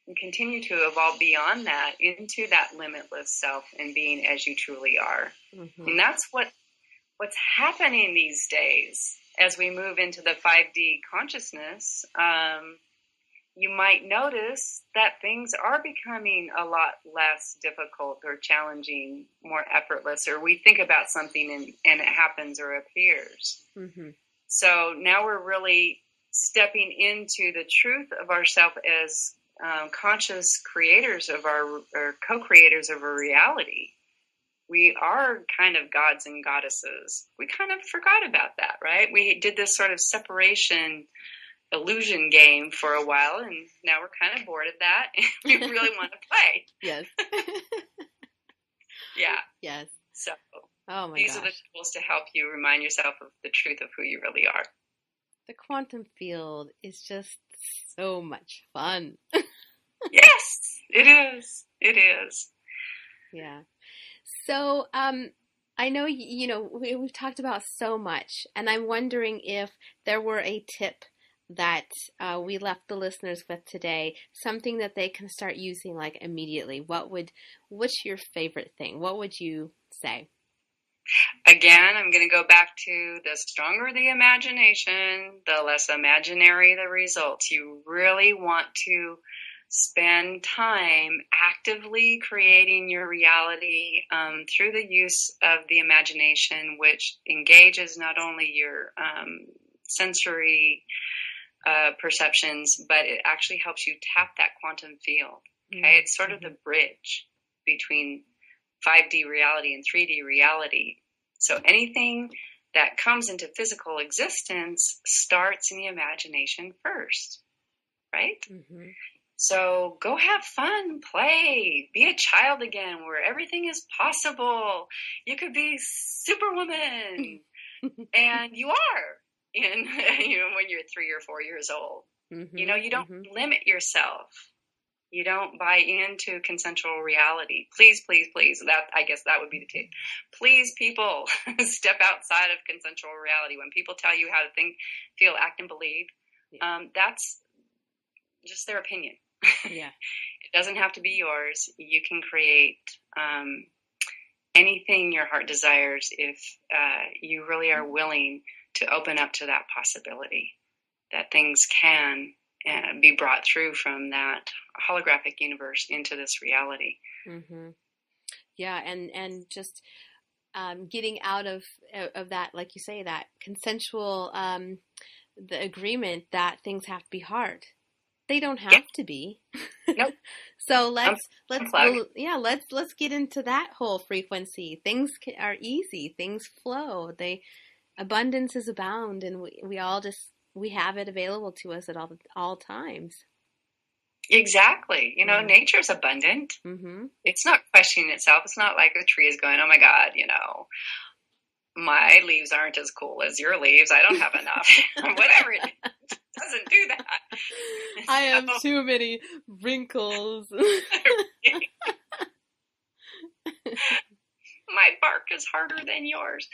and continue to evolve beyond that into that limitless self and being as you truly are. Mm-hmm. And that's what's happening these days as we move into the 5D consciousness. You might notice that things are becoming a lot less difficult or challenging, more effortless, or we think about something and it happens or appears. Mm-hmm. So now we're really stepping into the truth of ourselves as conscious creators of or co-creators of our reality. We are kind of gods and goddesses. We kind of forgot about that, right? We did this sort of separation illusion game for a while, and now we're kind of bored of that, and we really want to play. Yes. Yeah. Yes. So these are the tools to help you remind yourself of the truth of who you really are. The quantum field is just so much fun. Yes, it is. It is. Yeah. So, I know, we've talked about so much, and I'm wondering if there were a tip that we left the listeners with today, something that they can start using like immediately. What's your favorite thing? What would you say? Again, I'm going to go back to the stronger the imagination, the less imaginary the results. You really want to spend time actively creating your reality through the use of the imagination, which engages not only your sensory perceptions, but it actually helps you tap that quantum field. Okay, mm-hmm. It's sort of the bridge between 5D reality and 3D reality. So anything that comes into physical existence starts in the imagination first, right? Mm-hmm. So go have fun, play, be a child again, where everything is possible. You could be Superwoman, and you are when you're 3 or 4 years old. Mm-hmm. You don't limit yourself. You don't buy into consensual reality. Please, please, please. I guess that would be the tip. Please, people, step outside of consensual reality. When people tell you how to think, feel, act, and believe, that's just their opinion. Yeah. It doesn't have to be yours. You can create anything your heart desires if you really are willing to open up to that possibility, that things can be brought through from that holographic universe into this reality. Mm-hmm. Yeah, and just getting out of that, like you say, that consensual, the agreement that things have to be hard. They don't have to be. Nope. So let's get into that whole frequency. Things are easy. Things flow. Abundance is abound, and we have it available to us at all times. Exactly. Nature's abundant. Mm-hmm. It's not questioning itself. It's not like a tree is going, oh my God, my leaves aren't as cool as your leaves. I don't have enough. Whatever it is. Doesn't do that. I have too many wrinkles. My bark is harder than yours.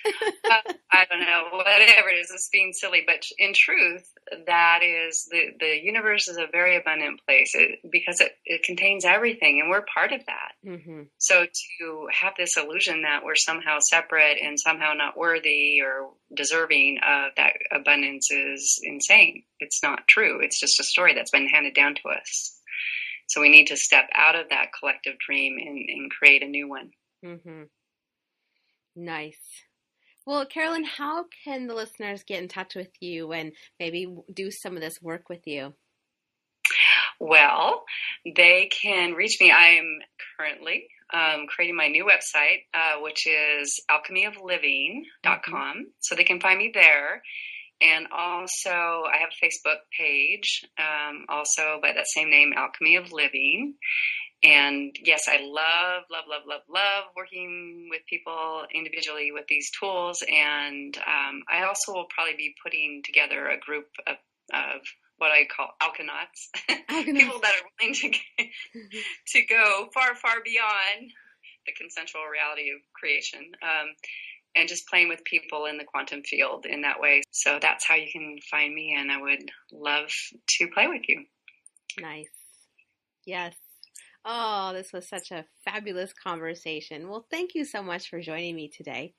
I don't know, whatever it is, it's being silly. But in truth, that is, the universe is a very abundant place because it contains everything, and we're part of that. Mm-hmm. So to have this illusion that we're somehow separate and somehow not worthy or deserving of that abundance is insane. It's not true. It's just a story that's been handed down to us. So we need to step out of that collective dream and create a new one. Mm-hmm. Nice. Well, Karolyn, how can the listeners get in touch with you and maybe do some of this work with you? Well, they can reach me. I am currently creating my new website, which is alchemyofliving.com. Mm-hmm. So they can find me there. And also, I have a Facebook page, also by that same name, Alchemy of Living. And yes, I love, love, love, love, love working with people individually with these tools. And I also will probably be putting together a group of what I call alkanauts, people that are willing to go far, far beyond the consensual reality of creation, and just playing with people in the quantum field in that way. So that's how you can find me, and I would love to play with you. Nice. Yes. Oh, this was such a fabulous conversation. Well, thank you so much for joining me today.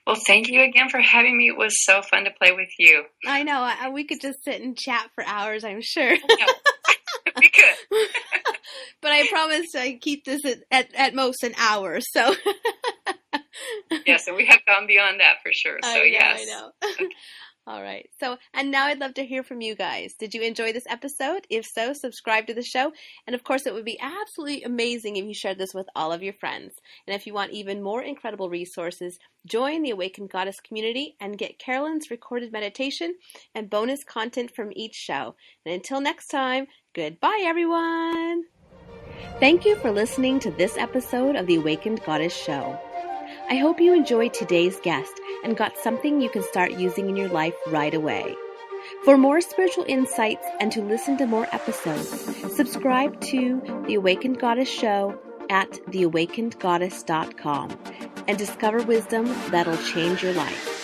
Well, thank you again for having me. It was so fun to play with you. I know. We could just sit and chat for hours, I'm sure. We could. But I promise I keep this at most an hour. So. Yes, and we have gone beyond that for sure. So, yes. I know. Okay. All right. So, and now I'd love to hear from you guys. Did you enjoy this episode? If so, subscribe to the show. And of course, it would be absolutely amazing if you shared this with all of your friends. And if you want even more incredible resources, join the Awakened Goddess community and get Karolyn's recorded meditation and bonus content from each show. And until next time, goodbye, everyone. Thank you for listening to this episode of the Awakened Goddess Show. I hope you enjoyed today's guest and got something you can start using in your life right away. For more spiritual insights and to listen to more episodes, subscribe to The Awakened Goddess Show at theawakenedgoddess.com and discover wisdom that'll change your life.